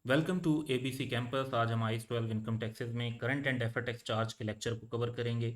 Welcome to ABC campus. आज हम ice 12 income taxes में current and deferred tax charge के लेक्चर को कवर करेंगे।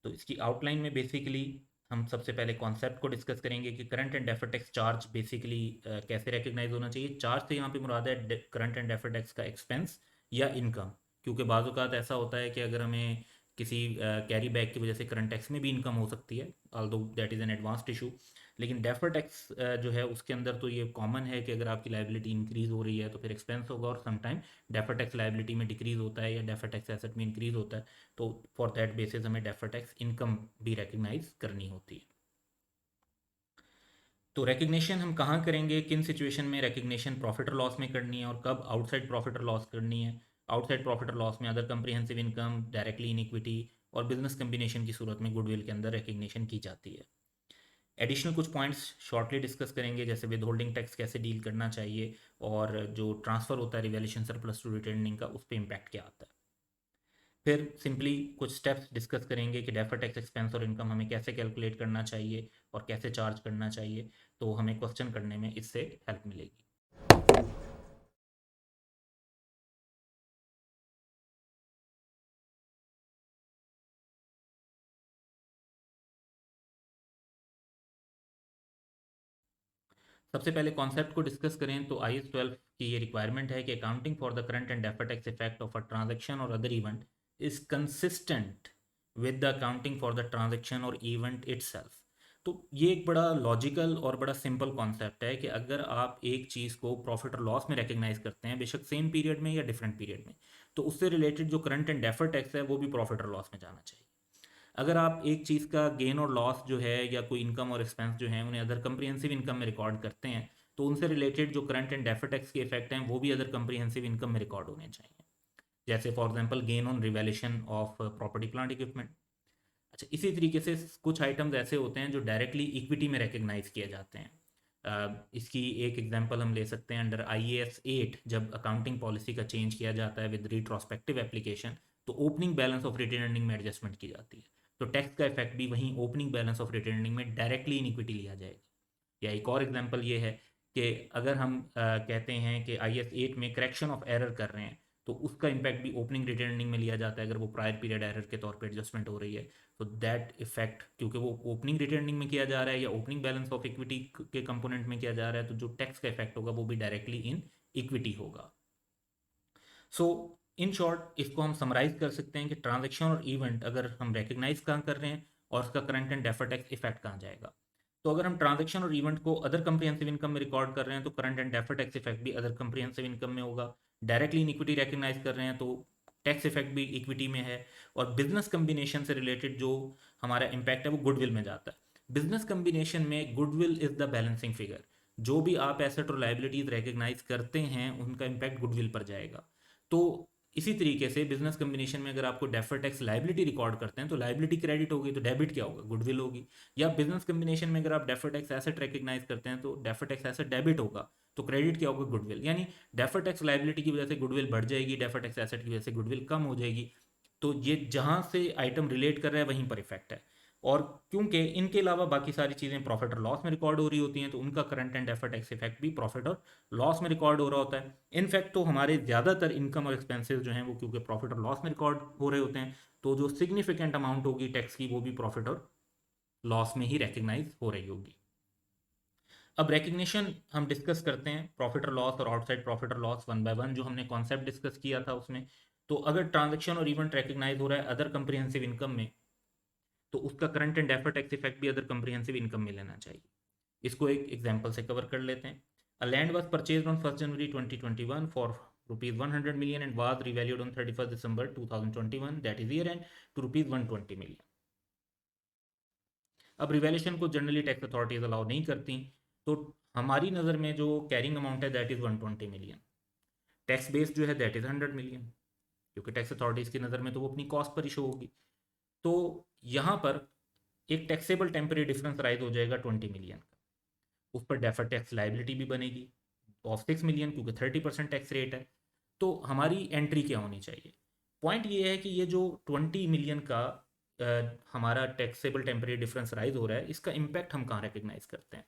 तो इसकी आउटलाइन में बेसिकली हम सबसे पहले कॉन्सेप्ट को डिस्कस करेंगे कि current and deferred tax charge basically कैसे रिकग्नाइज होना चाहिए। चार्ज से यहाँ पे मुराद है करंट एंड डेफर्ड टैक्स का एक्सपेंस या इनकम, क्योंकि बाज़ ऐसा होता है कि अगर हमें किसी कैरी बैक की वजह से करंट टैक्स में भी इनकम हो सकती है, although that is an advanced issue. लेकिन डेफर्ड टैक्स जो है उसके अंदर तो ये कॉमन है कि अगर आपकी लाइबिलिटी इंक्रीज हो रही है तो फिर एक्सपेंस होगा, और समटाइम डेफर्ड टैक्स लाइबिलिटी में डिक्रीज होता है या डेफर्ड टैक्स एसेट में इंक्रीज होता है, तो फॉर दैट बेसिस हमें डेफर्ड टैक्स इनकम भी रिकग्नाइज करनी होती है। तो रिकग्निशन हम कहाँ करेंगे, किन सिचुएशन में रिकग्निशन प्रॉफिट और लॉस में करनी है और कब आउटसाइड प्रॉफिट और लॉस करनी है। आउटसाइड प्रॉफिट और लॉस में other comprehensive income, directly in equity और बिजनेस कम्बिनेशन की सूरत में गुडविल के अंदर रिकग्निशन की जाती है। एडिशनल कुछ पॉइंट्स शॉर्टली डिस्कस करेंगे, जैसे विद होल्डिंग टैक्स कैसे डील करना चाहिए और जो ट्रांसफ़र होता है रिवैल्यूएशन सरप्लस टू रिटर्निंग का, उस पर इम्पैक्ट क्या आता है। फिर सिंपली कुछ स्टेप्स डिस्कस करेंगे कि डेफर्ड टैक्स एक्सपेंस और इनकम हमें कैसे कैलकुलेट करना चाहिए और कैसे चार्ज करना चाहिए, तो हमें क्वेश्चन करने में इससे हेल्प मिलेगी। सबसे पहले कॉन्सेप्ट को डिस्कस करें तो IS 12 की ये रिक्वायरमेंट है कि accounting for the current and deferred tax effect of a transaction और other event is consistent with the accounting for the transaction और इवेंट इटसेल्फ। तो ये एक बड़ा लॉजिकल और बड़ा सिंपल कॉन्सेप्ट है कि अगर आप एक चीज़ को प्रॉफिट और लॉस में रिकग्नाइज करते हैं, बेशक सेम पीरियड में या डिफरेंट पीरियड में, तो उससे रिलेटेड जो करंट एंड डेफर्ड टैक्स है वो भी प्रॉफिट और लॉस में जाना चाहिए। अगर आप एक चीज़ का गेन और लॉस जो है या कोई इनकम और एक्सपेंस जो है उन्हें अदर कंप्रीहेंसिव इनकम में रिकॉर्ड करते हैं, तो उनसे रिलेटेड जो करंट एंड डेफर्ड टैक्स के इफेक्ट हैं वो भी अदर कंप्रीहेंसिव इनकम में रिकॉर्ड होने चाहिए। जैसे for example gain on revaluation of property plant equipment. अच्छा, इसी तरीके से कुछ आइटम्स ऐसे होते हैं जो डायरेक्टली इक्विटी में रिकग्नाइज किए जाते हैं। इसकी एक एग्जांपल हम ले सकते हैं अंडर IAS 8, जब अकाउंटिंग पॉलिसी का चेंज किया जाता है विद रिट्रोस्पेक्टिव एप्लीकेशन, तो opening balance of retain earning में एडजस्टमेंट की जाती है। तो टैक्स का इफेक्ट भी वहीं opening balance of retain earning में डायरेक्टली इन इक्विटी लिया जाएगा। या एक और एग्जांपल ये है कि अगर हम कहते हैं कि IAS 8 में करेक्शन ऑफ एरर कर रहे हैं, तो उसका इम्पैक्ट भी ओपनिंग रिटर्निंग में लिया जाता है अगर वो प्रायर पीरियड एरर के तौर पे एडजस्टमेंट हो रही है। तो दैट इफेक्ट, क्योंकि वो ओपनिंग रिटर्निंग में किया जा रहा है या ओपनिंग बैलेंस ऑफ इक्विटी के कंपोनेंट में किया जा रहा है, तो जो टैक्स का इफेक्ट होगा वो भी डायरेक्टली इन इक्विटी होगा। सो इन शॉर्ट इसको हम समराइज कर सकते हैं कि ट्रांजेक्शन और इवेंट अगर हम रिकग्नाइज कहाँ कर रहे हैं और उसका current and deferred tax effect कहाँ जाएगा। तो अगर हम ट्रांजेक्शन और इवेंट को अदर कंप्रीहेंसिव इनकम में रिकॉर्ड कर रहे हैं तो current and deferred tax effect भी अदर कंप्रीहेंसिव इनकम में होगा। डायरेक्टली इन इक्विटी रिकग्नाइज कर रहे हैं तो टैक्स इफेक्ट भी इक्विटी में है। और बिजनेस कम्बिनेशन से रिलेटेड जो हमारा इम्पैक्ट है वो गुडविल में जाता है। बिजनेस कम्बिनेशन में goodwill is the balancing figure. जो भी आप एसेट और लाइबिलिटीज रिकग्नाइज करते हैं उनका इम्पैक्ट गुडविल पर जाएगा। तो इसी तरीके से बिजनेस कम्बिनेशन में अगर आपको डेफर्ड टैक्स लाइबिलिटी रिकॉर्ड करते हैं तो लाइबिलिटी क्रेडिट होगी, तो डेबिट क्या होगा, गुडविल होगी। या बिजनेस कम्बिनेशन में अगर आप डेफर्ड टैक्स एसेट रिकग्नाइज करते हैं तो डेफर्ड टैक्स एसेट डेबिट होगा, तो क्रेडिट क्या होगा, गुडविल। यानी डेफर्ड टैक्स लाइबिलिटी की वजह से गुडविल बढ़ जाएगी, डेफर्ड टैक्स एसेट की वजह से गुडविल कम हो जाएगी। तो ये जहां से आइटम रिलेट कर रहा है वहीं पर इफेक्ट है। और क्योंकि इनके अलावा बाकी सारी चीज़ें प्रॉफिट और लॉस में रिकॉर्ड हो रही होती हैं, तो उनका current and deferred tax effect भी प्रॉफिट और लॉस में रिकॉर्ड हो रहा होता है। इनफैक्ट तो हमारे ज़्यादातर इनकम और एक्सपेंसेस जो हैं वो क्योंकि प्रॉफिट और लॉस में रिकॉर्ड हो रहे होते हैं, तो जो सिग्निफिकेंट अमाउंट होगी टैक्स की वो भी प्रॉफिट और लॉस में ही रिकग्नाइज हो रही होगी। अब रिकग्निशन हम डिस्कस करते हैं प्रॉफिट और लॉस और आउटसाइड प्रॉफिट और लॉस वन बाय वन, जो हमने कॉन्सेप्ट डिस्कस किया था उसमें। तो अगर ट्रांजेक्शन और इवेंट रिकग्नाइज हो रहा है अदर कंप्रीहेंसिव इनकम में, तो उसका current and deferred tax effect भी अदर कंप्रीहेंसिव इनकम में लेना चाहिए। इसको एक एग्जांपल से कवर कर लेते हैं। A land was purchased on 1 January 2021 for rupees 100 million and was revalued on 31st December 2021, that is year end, to rupees 120 million। अब रिवैल्यूएशन को जनरली टैक्स अथॉरिटीज अलाउ नहीं करती, तो हमारी नज़र में जो कैरिंग अमाउंट है that is 120 million. Tax base जो है दैट इज़ 100 मिलियन, क्योंकि टैक्स अथॉरिटीज़ की नज़र में तो वो अपनी कॉस्ट पर इशू होगी। तो यहाँ पर एक टैक्सेबल टेम्परेरी डिफरेंस राइज हो जाएगा 20 मिलियन का। उस पर डेफर टैक्स लाइबिलिटी भी बनेगी ऑफ 6 मिलियन, क्योंकि 30% टैक्स रेट है। तो हमारी एंट्री क्या होनी चाहिए। पॉइंट ये है कि ये जो 20 मिलियन का हमारा टैक्सेबल टेम्परेरी डिफरेंस राइज हो रहा है, इसका इम्पैक्ट हम कहाँ रिकग्नाइज करते हैं।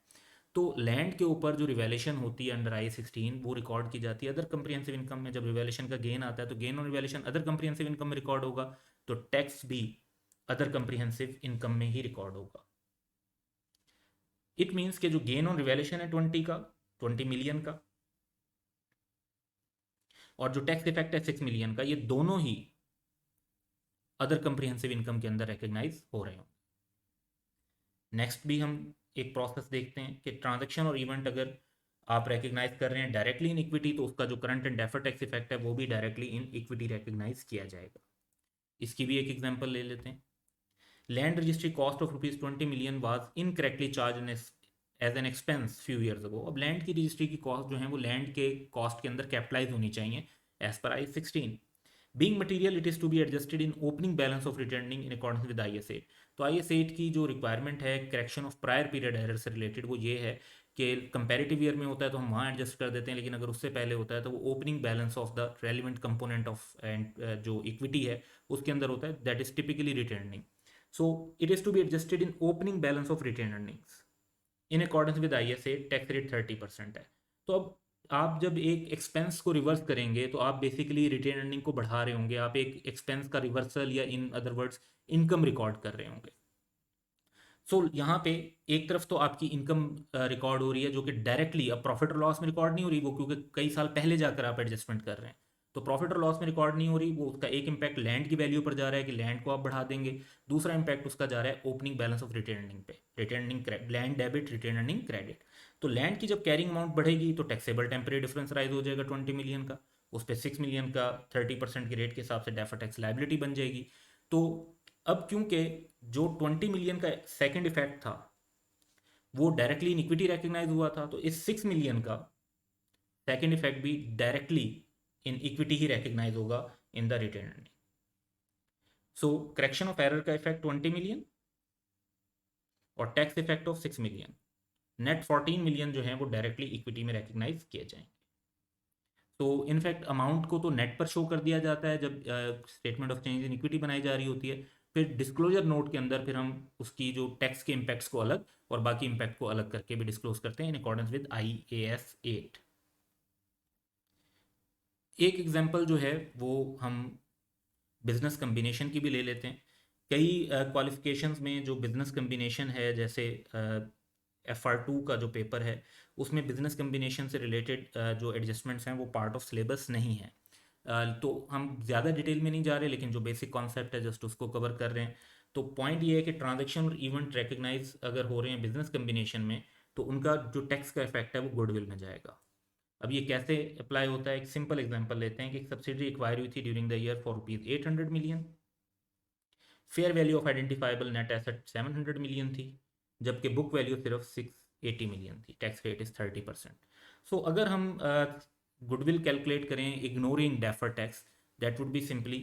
तो लैंड के ऊपर जो रिवैल्यूएशन होती है अंडर आई 16 वो रिकॉर्ड की जाती है अदर कंप्रिहेंसिव इनकम में। जब रिवैल्यूएशन का गेन आता है तो gain on revaluation other comprehensive income में रिकॉर्ड होगा, तो टैक्स भी अदर कंप्रिहेंसिव इनकम में ही रिकॉर्ड होगा। इट मीन्स के जो गेन ऑन रिवैल्यूएशन है 20 मिलियन का, और जो टैक्स इफेक्ट है 6 मिलियन का, ये दोनों ही अदर कंप्रिहेंसिव इनकम के अंदर रिकग्नाइज हो रहे हो। नेक्स्ट भी हम एक प्रोसेस देखते हैं कि ट्रांजैक्शन और इवेंट अगर आप रिकग्नाइज कर रहे हैं डायरेक्टली इन इक्विटी, तो उसका जो current and deferred tax effect है वो भी डायरेक्टली इन इक्विटी रिकग्नाइज किया जाएगा। इसकी भी एक एग्जांपल ले लेते हैं। Land registry cost of ₹20 million was incorrectly charge as an expense few years ago. अब लैंड की रजिस्ट्री की कॉस्ट जो है वो लैंड के कॉस्ट के अंदर कैपिटलाइज होनी चाहिए as per I 16। Being material it is to be adjusted in opening balance of returning in accordance with I 8। तो आई 8 की जो रिक्वायरमेंट है correction of prior period error से रिलेटेड वो ये है कि कंपैरेटिव ईयर में होता है तो हम वहाँ एडजस्ट कर देते हैं, लेकिन अगर उससे पहले होता है तो वो opening balance of the relevant component of जो इक्विटी है उसके अंदर होता है, that is typically returning. So it is to be adjusted in opening balance of retained earnings in accordance with ISA। Tax rate 30% है। तो अब आप जब एक एक्सपेंस को रिवर्स करेंगे तो आप बेसिकली रिटेन अर्निंग को बढ़ा रहे होंगे, आप एक एक्सपेंस का रिवर्सल या in other words income record कर रहे होंगे। सो यहाँ पे एक तरफ तो आपकी इनकम रिकॉर्ड हो रही है जो कि डायरेक्टली, अब प्रॉफिट और लॉस में रिकॉर्ड नहीं हो रही वो, क्योंकि कई साल पहले जाकर आप एडजस्टमेंट कर रहे हैं, तो प्रॉफिट और लॉस में रिकॉर्ड नहीं हो रही वो। उसका एक इम्पैक्ट लैंड की वैल्यू पर जा रहा है कि लैंड को आप बढ़ा देंगे, दूसरा इम्पैक्ट उसका जा रहा है opening balance of retain earning पे, retain earning land debit retain earning credit. तो लैंड की जब कैरिंग अमाउंट बढ़ेगी तो टैक्सेबल टेम्परेरी डिफरेंस राइज हो जाएगा 20 मिलियन का, उस पर 6 मिलियन का 30% के रेट के हिसाब से डेफर्ड टैक्स लायबिलिटी बन जाएगी। तो अब क्योंकि जो 20 मिलियन का सेकेंड इफेक्ट था वो डायरेक्टली इन इक्विटी रिकग्नाइज हुआ था, तो इस 6 मिलियन का सेकेंड इफेक्ट भी डायरेक्टली इन इक्विटी ही रिकग्नाइज होगा in the retain earning. So correction of error का इफेक्ट 20 मिलियन और tax effect of 6 million, net 14 million जो है वो डायरेक्टली इक्विटी में रिकग्नाइज किए जाएंगे। तो इनफैक्ट अमाउंट को तो नेट पर शो कर दिया जाता है जब statement of change in equity बनाई जा रही होती है, फिर डिस्क्लोजर नोट के अंदर फिर हम उसकी जो टैक्स के इम्पैक्ट्स को अलग और बाकी इम्पैक्ट को अलग करके भी डिस्क्लोज करते हैं इन अकॉर्डेंस विद IAS 8। एक एग्जांपल जो है वो हम बिजनेस कम्बिनेशन की भी ले लेते हैं। कई क्वालिफिकेशंस में जो बिजनेस कम्बिनेशन है, जैसे FR2 का जो पेपर है उसमें बिजनेस कम्बिनेशन से रिलेटेड जो एडजस्टमेंट्स हैं वो पार्ट ऑफ सिलेबस नहीं है। तो हम ज़्यादा डिटेल में नहीं जा रहे, लेकिन जो बेसिक कॉन्सेप्ट है जस्ट उसको कवर कर रहे हैं। तो पॉइंट ये है कि ट्रांजैक्शन और इवेंट रिकग्नाइज अगर हो रहे हैं बिजनेस कम्बिनेशन में तो उनका जो टैक्स का इफेक्ट है वो गुडविल में जाएगा। अब ये कैसे अप्लाई होता है, एक सिंपल एग्जांपल लेते हैं कि एक सब्सिडरी एक्वायर हुई थी during the year for ₹800 million, fair value of identifiable net asset 700 million थी, जबकि बुक वैल्यू सिर्फ 680 मिलियन थी, टैक्स रेट इज़ 30%। सो अगर हम गुडविल कैलकुलेट करें ignoring defer tax, that would be simply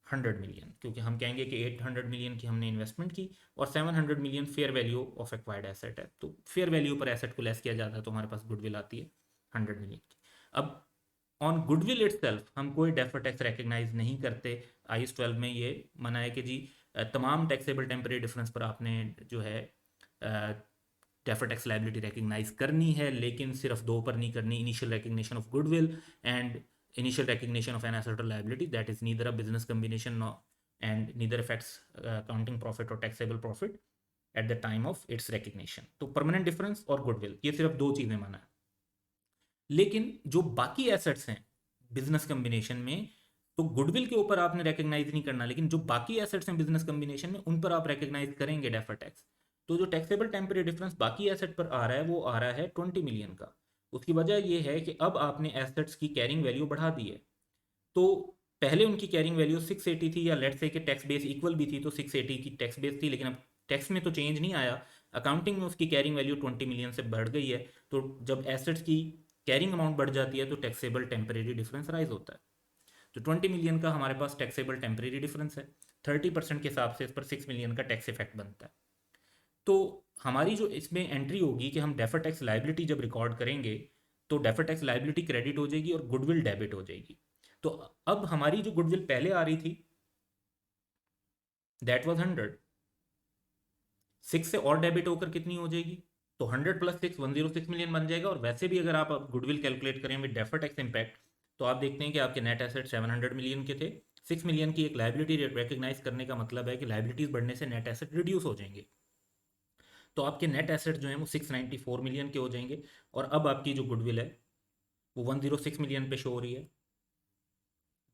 100 million, क्योंकि हम कहेंगे कि 800 मिलियन की हमने इन्वेस्टमेंट की और 700 million fair value of acquired asset है, तो फेयर वैल्यू पर एसेट को लेस किया जाता है तो हमारे पास गुडविल आती है 100 मिलियन की। अब ऑन गुडविल इटसेल्फ हम कोई डेफर टैक्स रिकग्नाइज नहीं करते। IAS 12 में ये मना है कि जी तमाम टैक्सेबल टेम्परेरी डिफरेंस पर आपने जो है डेफर टैक्स लायबिलिटी रिकग्नाइज करनी है, लेकिन सिर्फ दो पर नहीं करनी, initial recognition of goodwill and initial recognition of an asset or liability that is neither a business combination nor and neither affects accounting profit or taxable profit at the time of its recognition। तो permanent difference और goodwill ये सिर्फ दो चीजें माना है, लेकिन जो बाकी एसेट्स हैं बिजनेस कम्बिनेशन में तो गुडविल के ऊपर आपने रिकग्नाइज नहीं करना, लेकिन जो बाकी एसेट्स हैं बिजनेस कम्बिनेशन में उन पर आप रिकग्नाइज करेंगे डेफर टैक्स। तो जो टैक्सेबल टेम्परेरी डिफरेंस बाकी एसेट पर आ रहा है वो आ रहा है 20 मिलियन का। उसकी वजह यह है कि अब आपने एसेट्स की कैरिंग वैल्यू बढ़ा दी है, तो पहले उनकी कैरिंग वैल्यू 680 थी, या लेट्स से कि टैक्स बेस इक्वल भी थी तो 680 की टैक्स बेस थी, लेकिन अब टैक्स में तो चेंज नहीं आया, अकाउंटिंग में उसकी कैरिंग वैल्यू 20 मिलियन से बढ़ गई है। तो जब एसेट्स की कैरिंग अमाउंट बढ़ जाती है तो टैक्सेबल टेम्परेरी डिफरेंस राइज होता है। तो 20 मिलियन का हमारे पास टैक्सेबल टेम्परेरी डिफरेंस है, 30% के हिसाब से इस पर 6 मिलियन का टैक्स इफेक्ट बनता है। तो हमारी जो इसमें एंट्री होगी कि हम डेफर टैक्स लायबिलिटी जब रिकॉर्ड करेंगे तो डेफर टैक्स लायबिलिटी क्रेडिट हो जाएगी और गुडविल डेबिट हो जाएगी। तो अब हमारी जो गुडविल पहले आ रही थी दैट वाज 100, 6 से और डेबिट होकर कितनी हो जाएगी तो 100 प्लस 6 106 मिलियन बन जाएगा। और वैसे भी अगर आप गुडविल कैलकुलेट करें विद डेफर्ड टैक्स इम्पैक्ट, तो आप देखते हैं कि आपके नेट एसेट 700 मिलियन के थे। 6 मिलियन की एक लाइबिलिटी रिकग्नाइज करने का मतलब है कि लाइबिलिटीज बढ़ने से नेट एसेट रिड्यूस हो जाएंगे। तो आपके नेट एसेट जो है वो 694 मिलियन के हो जाएंगे। और अब आपकी जो गुडविल है वो 106 मिलियन पे शो हो रही है।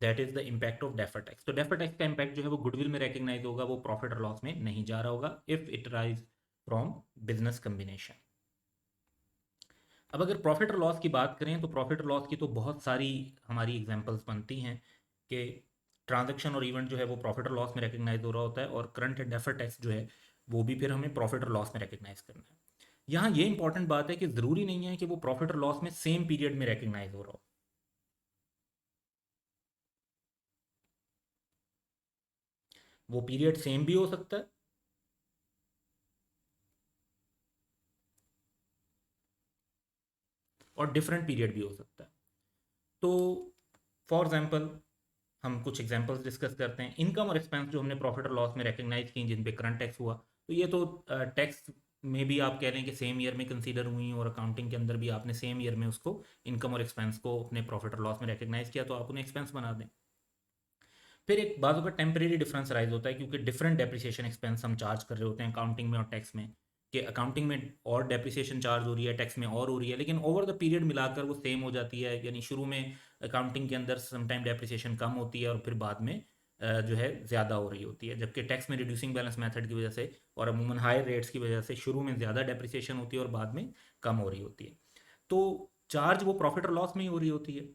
That is the impact of defer tax. तो डेफर टैक्स का इम्पैक्ट जो है वो गुडविल में रिकग्नाइज होगा, वो प्रॉफिट और लॉस में नहीं जा रहा होगा if it rise from business combination. अब अगर प्रॉफिट और लॉस की बात करें तो प्रॉफिट और लॉस की तो बहुत सारी हमारी एग्जांपल्स बनती हैं कि ट्रांजैक्शन और इवेंट जो है वो प्रॉफिट और लॉस में रिकग्नाइज हो रहा होता है, और करंट एंड डेफर्ड टैक्स जो है वो भी फिर हमें प्रॉफिट और लॉस में रिकग्नाइज करना है। यहाँ ये इंपॉर्टेंट बात है कि ज़रूरी नहीं है कि वो प्रॉफिट और लॉस में सेम पीरियड में रिकग्नाइज हो रहा हो। वो पीरियड सेम भी हो सकता है और डिफरेंट पीरियड भी हो सकता है। तो फॉर एग्जांपल हम कुछ एग्जांपल्स डिस्कस करते हैं। इनकम और एक्सपेंस जो हमने प्रॉफिट और लॉस में रिकग्नाइज की जिन पे करंट टैक्स हुआ, तो ये तो टैक्स में भी आप कह लें कि सेम ईयर में कंसीडर हुई, और अकाउंटिंग के अंदर भी आपने सेम ईयर में उसको इनकम और एक्सपेंस को अपने प्रॉफिट और लॉस में रिकग्नाइज किया, तो आप उन्हें एक्सपेंस बना दें। फिर एक बाजू का टेम्परेरी डिफरेंस राइज होता है क्योंकि डिफरेंट डेप्रिसिएशन एक्सपेंस हम चार्ज कर रहे होते हैं अकाउंटिंग में और टैक्स में, कि अकाउंटिंग में और डेप्रिसिएशन चार्ज हो रही है, टैक्स में और हो रही है, लेकिन ओवर द पीरियड मिलाकर वो सेम हो जाती है। यानी शुरू में अकाउंटिंग के अंदर समटाइम डेप्रिसिएशन कम होती है और फिर बाद में जो है ज़्यादा हो रही होती है, जबकि टैक्स में रिड्यूसिंग बैलेंस मेथड की वजह से और अमूमन हायर रेट्स की वजह से शुरू में ज़्यादा डेप्रिसिएशन होती है और बाद में कम हो रही होती है। तो चार्ज वो प्रॉफिट और लॉस में ही हो रही होती है,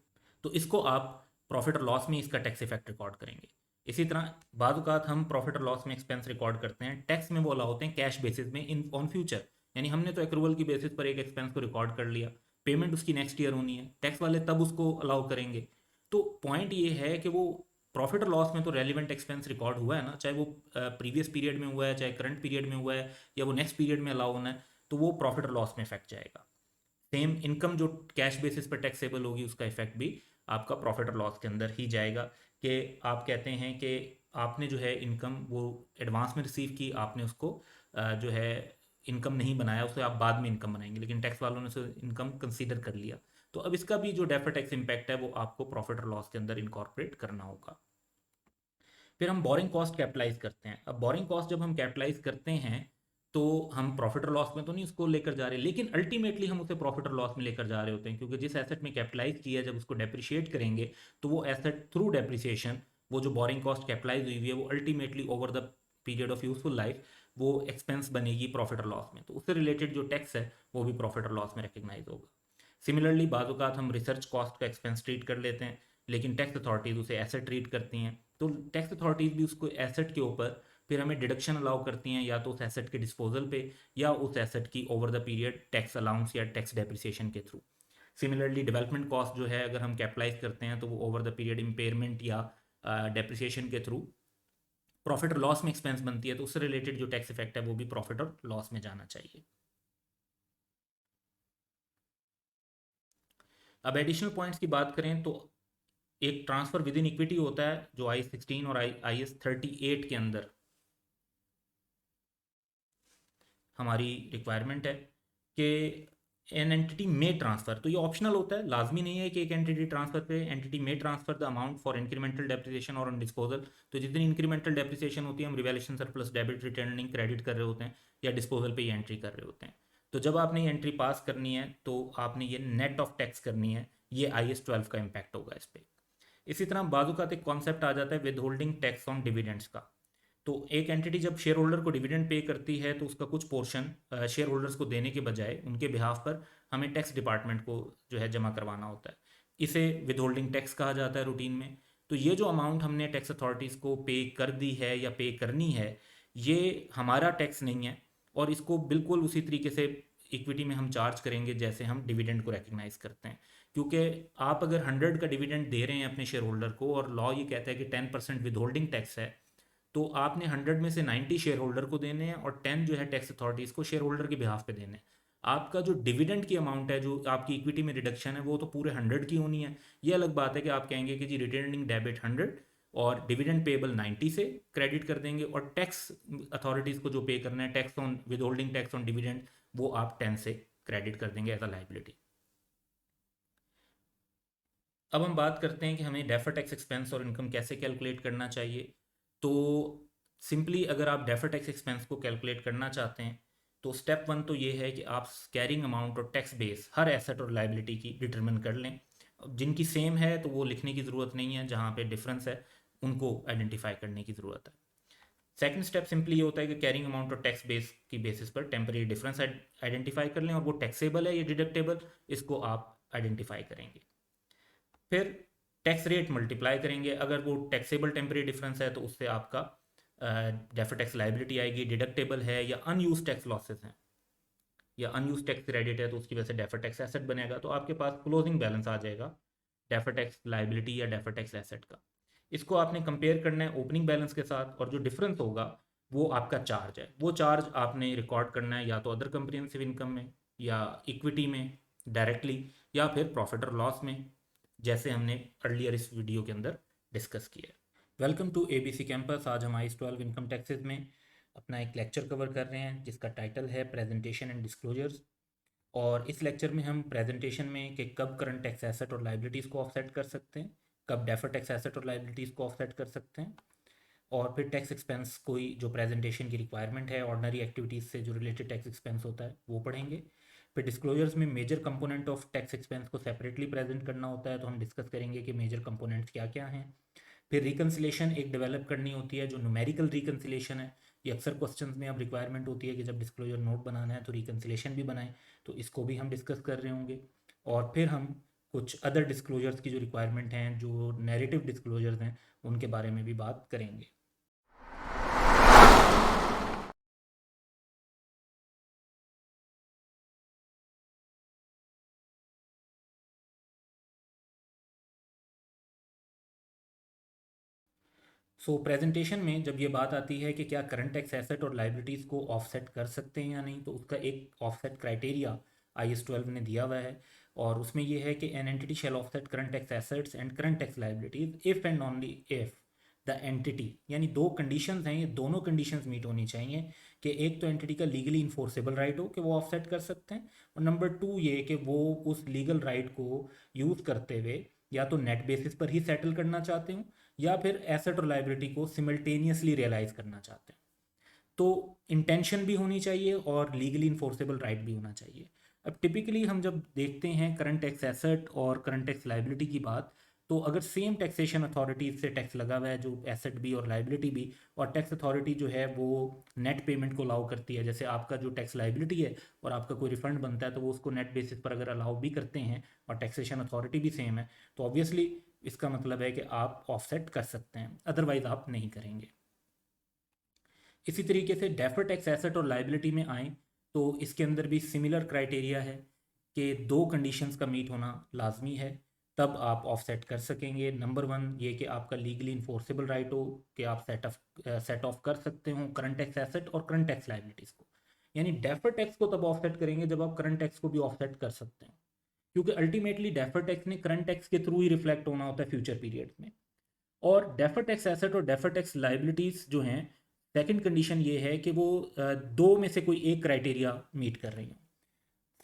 तो इसको आप प्रॉफिट और लॉस में इसका टैक्स इफेक्ट रिकॉर्ड करेंगे। इसी तरह बाद औक़ात हम प्रॉफिट और लॉस में एक्सपेंस रिकॉर्ड करते हैं, टैक्स में वो अलाउ होते हैं कैश बेसिस में इन ऑन फ्यूचर। यानी हमने तो एक्रूवल की बेसिस पर एक एक्सपेंस को रिकॉर्ड कर लिया, पेमेंट उसकी नेक्स्ट ईयर होनी है, टैक्स वाले तब उसको अलाउ करेंगे। तो पॉइंट ये है कि वो प्रॉफिट और लॉस में तो रेलिवेंट एक्सपेंस रिकॉर्ड हुआ है ना, चाहे वो प्रीवियस पीरियड में हुआ है, चाहे करंट पीरियड में हुआ है, या वो नेक्स्ट पीरियड में अलाउ होना है, तो वो प्रॉफिट और लॉस में इफेक्ट जाएगा। सेम इनकम जो कैश बेसिस पर टैक्सेबल होगी उसका इफेक्ट भी आपका प्रॉफिट और लॉस के अंदर ही जाएगा। कि आप कहते हैं कि आपने जो है इनकम वो एडवांस में रिसीव की, आपने उसको जो है इनकम नहीं बनाया, उसे आप बाद में इनकम बनाएंगे, लेकिन टैक्स वालों ने उसे इनकम कंसीडर कर लिया। तो अब इसका भी जो डेफर्ड टैक्स इम्पैक्ट है वो आपको प्रॉफिट और लॉस के अंदर इनकॉर्पोरेट करना होगा। फिर हम बोरिंग कॉस्ट कैपिटलाइज करते हैं। अब बोरिंग कॉस्ट जब हम कैपिटलाइज करते हैं तो हम प्रॉफिट और लॉस में तो नहीं उसको लेकर जा रहे, लेकिन अल्टीमेटली हम उसे प्रॉफिट और लॉस में लेकर जा रहे होते हैं, क्योंकि जिस एसेट में कैपिटलाइज किया जब उसको डेप्रिशिएट करेंगे तो वो एसेट थ्रू डेप्रिसिएशन, वो जो बोरिंग कॉस्ट कैपिटलाइज हुई हुई है वो ultimately over the period of useful life वो एक्सपेंस बनेगी प्रॉफिट और लॉस में, तो उससे रिलेटेड जो टैक्स है वो भी प्रॉफिट और लॉस में रिकग्नाइज होगा। सिमिलरली बाद औक़ात हम रिसर्च कॉस्ट का एक्सपेंस ट्रीट कर लेते हैं, लेकिन टैक्स अथॉरिटीज़ उसे एसेट ट्रीट करती हैं, तो टैक्स अथॉरिटीज़ भी उसको एसेट के ऊपर फिर हमें डिडक्शन अलाउ करती हैं, या तो उस एसेट के डिस्पोजल पे या उस एसेट की over the period tax allowance या टैक्स डेप्रिसिएशन के थ्रू। सिमिलरली डेवलपमेंट कॉस्ट जो है अगर हम कैपिटलाइज करते हैं तो वो ओवर द पीरियड इम्पेयरमेंट या डेप्रिसिएशन के थ्रू प्रॉफिट और लॉस में एक्सपेंस बनती है, तो उससे रिलेटेड जो टैक्स इफेक्ट है वो भी प्रॉफिट और लॉस में जाना चाहिए। अब एडिशनल पॉइंट्स की बात करें तो एक ट्रांसफर विद इन इक्विटी होता है जो I-16 और IS-38 के अंदर हमारी रिक्वायरमेंट है कि एन एंटिटी में ट्रांसफर, तो ये ऑप्शनल होता है, लाजमी नहीं है कि एक एंटिटी ट्रांसफर पे एंटिटी में transfer the amount for incremental depreciation और ऑन डिस्पोजल। तो जितनी इंक्रीमेंटल डेप्रिसिएशन होती है हम revaluation surplus debit returning credit कर रहे होते हैं या डिस्पोजल पे ये एंट्री कर रहे होते हैं। तो जब आपने ये एंट्री पास करनी है तो आपने ये नेट ऑफ टैक्स करनी है, ये IS-12 का इम्पैक्ट होगा इस पर। इसी तरह बाजूकात एक कॉन्सेप्ट आ जाता है with holding tax on dividends का। तो एक एंटिटी जब शेयर होल्डर को डिविडेंड पे करती है तो उसका कुछ पोर्शन शेयर होल्डर्स को देने के बजाय उनके बिहाफ पर हमें टैक्स डिपार्टमेंट को जो है जमा करवाना होता है। इसे विद होल्डिंग टैक्स कहा जाता है रूटीन में। तो ये जो अमाउंट हमने टैक्स अथॉरिटीज़ को पे कर दी है या पे करनी है, ये हमारा टैक्स नहीं है, और इसको बिल्कुल उसी तरीके से इक्विटी में हम चार्ज करेंगे जैसे हम डिविडेंड को रिकग्नाइज करते हैं। क्योंकि आप अगर 100 का डिविडेंड दे रहे हैं अपने शेयर होल्डर को और लॉ ये कहता है कि 10% विद होल्डिंग टैक्स है, तो आपने 100 में से 90 शेयर होल्डर को देने हैं और 10 जो है टैक्स अथॉरिटीज़ को शेयर होल्डर के बिहाफ पे देने हैं। आपका जो डिविडेंड की अमाउंट है, जो आपकी इक्विटी में रिडक्शन है, वो तो पूरे 100 की होनी है। ये अलग बात है कि आप कहेंगे कि जी रिटर्निंग डेबिट 100 और डिविडेंड पेबल 90 से क्रेडिट कर देंगे, और टैक्स अथॉरिटीज़ को जो पे करना है tax on with holding tax on dividend, वो आप 10 से क्रेडिट कर देंगे एज अ लाइबिलिटी। अब हम बात करते हैं कि हमें डेफर टैक्स एक्सपेंस और इनकम कैसे कैलकुलेट करना चाहिए। तो सिंपली अगर आप डेफर टैक्स एक्सपेंस को कैलकुलेट करना चाहते हैं तो स्टेप वन तो ये है कि आप कैरिंग अमाउंट और टैक्स बेस हर एसेट और लाइबिलिटी की डिटरमिन कर लें। जिनकी सेम है तो वो लिखने की ज़रूरत नहीं है, जहाँ पे डिफरेंस है उनको आइडेंटिफाई करने की ज़रूरत है। सेकंड स्टेप सिंपली ये होता है कि कैरिंग अमाउंट और टैक्स बेस की बेसिस पर टेम्परेरी डिफरेंस आइडेंटिफाई कर लें, और वो टैक्सेबल है या डिडक्टेबल इसको आप आइडेंटिफाई करेंगे। फिर टैक्स रेट मल्टीप्लाई करेंगे, अगर वो टैक्सेबल टेम्परेरी डिफरेंस है तो उससे आपका डेफर टैक्स लाइबिलिटी आएगी, डिडक्टेबल है या अनयूज टैक्स लॉसेस हैं या अनयूज टैक्स क्रेडिट है तो उसकी वजह से डेफर टैक्स एसेट बनेगा, तो आपके पास क्लोजिंग बैलेंस आ जाएगा डेफर टैक्स लाइबिलिटी या डेफर टैक्स एसेट का। इसको आपने कंपेयर करना है ओपनिंग बैलेंस के साथ, और जो डिफरेंस होगा वो आपका चार्ज है। वो चार्ज आपने रिकॉर्ड करना है या तो अदर कंप्रिहेंसिव इनकम में, या इक्विटी में डायरेक्टली, या फिर प्रॉफिट और लॉस में, जैसे हमने अर्लियर इस वीडियो के अंदर डिस्कस किया है। Welcome to ABC campus. आज हम आईएस 12 इनकम टैक्सेस में अपना एक लेक्चर कवर कर रहे हैं जिसका टाइटल है प्रेजेंटेशन एंड डिस्क्लोजर्स। और इस लेक्चर में हम प्रेजेंटेशन में कि कब करंट टैक्स एसेट और लाइबिलिटीज़ को ऑफसेट कर सकते हैं, कब डेफर टैक्स एसेट और लाइबिलिटीज़ को ऑफसेट कर सकते हैं, और फिर टैक्स एक्सपेंस कोई जो प्रेजेंटेशन की रिक्वायरमेंट है ऑर्डनरी एक्टिविटीज़ से जो रिलेटेड टैक्स एक्सपेंस होता है वो पढ़ेंगे। फिर डिस्क्लोजर्स में major component of tax expense को सेपरेटली प्रेजेंट करना होता है, तो हम डिस्कस करेंगे कि मेजर कंपोनेंट्स क्या क्या हैं। फिर रिकन्सिलेशन एक डेवलप करनी होती है जो न्यूमेरिकल रिकन्सिलेशन है। ये अक्सर क्वेश्चंस में अब रिक्वायरमेंट होती है कि जब डिस्क्लोजर नोट बनाना है तो रिकन्सिलेशन भी बनाएं, तो इसको भी हम डिस्कस कर रहे होंगे। और फिर हम कुछ अदर डिस्क्लोजर्स की जो रिक्वायरमेंट हैं जो नैरेटिव डिस्क्लोजर्स हैं उनके बारे में भी बात करेंगे। सो प्रेजेंटेशन में जब ये बात आती है कि क्या करंट टैक्स एसेट और लाइबिलिटीज़ को ऑफसेट कर सकते हैं या नहीं, तो उसका एक ऑफसेट क्राइटेरिया आईएस 12 ने दिया हुआ है, और उसमें ये है कि an entity shall offset current tax assets and current tax liabilities if and only if the entity, यानी दो कंडीशंस हैं, ये दोनों कंडीशंस मीट होनी चाहिए कि एक तो एंटिटी का लीगली इन्फोर्सेबल राइट हो कि वो ऑफसेट कर सकते हैं, और नंबर टू ये कि वो उस लीगल राइट को यूज़ करते हुए या तो नेट बेसिस पर ही सेटल करना चाहते हो या फिर एसेट और लाइबिलिटी को सिमल्टेनियसली रियलाइज करना चाहते हैं। तो इंटेंशन भी होनी चाहिए और लीगली इन्फोर्सेबल राइट भी होना चाहिए। अब टिपिकली हम जब देखते हैं करंट टैक्स एसेट और करंट टैक्स लाइबिलिटी की बात, तो अगर सेम टैक्सेशन अथॉरिटी से टैक्स लगा हुआ है जो एसेट भी और लाइबिलिटी भी, और टैक्स अथॉरिटी जो है वो नेट पेमेंट को अलाउ करती है, जैसे आपका जो टैक्स लाइबिलिटी है और आपका कोई रिफंड बनता है तो वो उसको नेट बेसिस पर अगर अलाउ भी करते हैं और टैक्सेशन अथॉरिटी भी सेम है, तो ऑब्वियसली इसका मतलब है कि आप ऑफसेट कर सकते हैं, अदरवाइज आप नहीं करेंगे। इसी तरीके से डेफर टैक्स एसेट और लाइबिलिटी में आए तो इसके अंदर भी सिमिलर क्राइटेरिया है कि दो कंडीशंस का मीट होना लाजमी है, तब आप ऑफसेट कर सकेंगे। नंबर वन ये कि आपका लीगली इन्फोर्सेबल राइट हो कि आप सेट ऑफ कर सकते हो करंट टैक्स एसेट और करंट टैक्स लाइबिलिटीज़ को, यानी डेफर टैक्स को तब ऑफसेट करेंगे जब आप करंट टैक्स को भी ऑफसेट कर सकते हैं, क्योंकि अल्टीमेटली डेफर टैक्स ने करंट टैक्स के थ्रू ही रिफ्लेक्ट होना होता है फ्यूचर पीरियड्स में। और डेफर टैक्स एसेट और डेफर टैक्स लाइबिलिटीज़ जो हैं, सेकंड कंडीशन ये है कि वो दो में से कोई एक क्राइटेरिया मीट कर रही हो।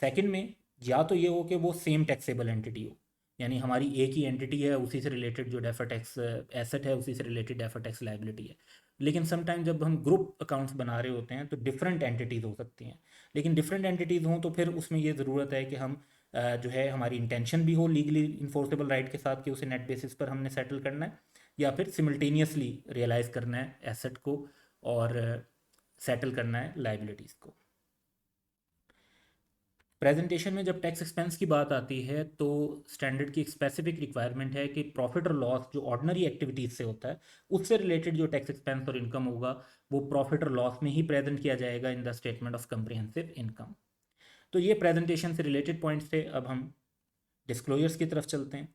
सेकंड में या तो ये हो कि वो सेम टैक्सेबल एंटिटी हो, यानी हमारी एक ही एंटिटी है, उसी से रिलेटेड जो डेफर टैक्स एसेट है उसी से रिलेटेड डेफर टैक्स लाइबिलिटी है। लेकिन समटाइम जब हम ग्रुप अकाउंट्स बना रहे होते हैं तो डिफरेंट एंटिटीज़ हो सकती हैं, लेकिन डिफरेंट एंटिटीज़ हों तो फिर उसमें ये ज़रूरत है कि हम जो है हमारी इंटेंशन भी हो लीगली इन्फोर्सेबल राइट के साथ कि उसे नेट बेसिस पर हमने सेटल करना है, या फिर सिमल्टेनियसली रियलाइज़ करना है एसेट को और सेटल करना है लाइबिलिटीज़ को। प्रेजेंटेशन में जब टैक्स एक्सपेंस की बात आती है तो स्टैंडर्ड की एक स्पेसिफिक रिक्वायरमेंट है कि प्रॉफिट और लॉस जो ऑर्डिनरी एक्टिविटीज़ से होता है उससे रिलेटेड जो टैक्स एक्सपेंस और इनकम होगा वो प्रॉफिट और लॉस में ही प्रेजेंट किया जाएगा इन the statement of comprehensive income. तो ये प्रेजेंटेशन से रिलेटेड पॉइंट्स थे। अब हम डिस्क्लोजर्स की तरफ चलते हैं।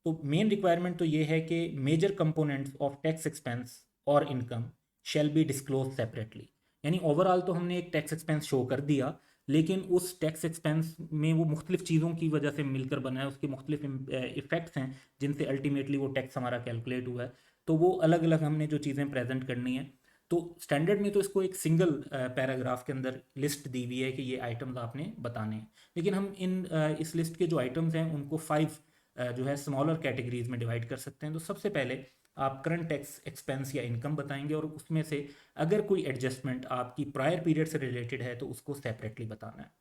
तो मेन रिक्वायरमेंट तो ये है कि major components of tax expense और income shall be disclose separately, यानी ओवरऑल तो हमने एक टैक्स एक्सपेंस शो कर दिया, लेकिन उस टैक्स एक्सपेंस में वो मुख्तलिफ चीज़ों की वजह से मिलकर बना है, उसके मुख्तलिफ इफ़ेक्ट्स हैं जिनसे अल्टीमेटली वो टैक्स हमारा कैलकुलेट हुआ है, तो वो अलग अलग हमने जो चीज़ें प्रेजेंट करनी है। तो स्टैंडर्ड में तो इसको एक सिंगल पैराग्राफ के अंदर लिस्ट दी हुई है कि ये आइटम्स आपने बताने हैं, लेकिन हम इस लिस्ट के जो आइटम्स हैं उनको 5 जो है स्मॉलर कैटेगरीज में डिवाइड कर सकते हैं। तो सबसे पहले आप करंट टैक्स एक्सपेंस या इनकम बताएंगे, और उसमें से अगर कोई एडजस्टमेंट आपकी प्रायर पीरियड से रिलेटेड है तो उसको सेपरेटली बताना है।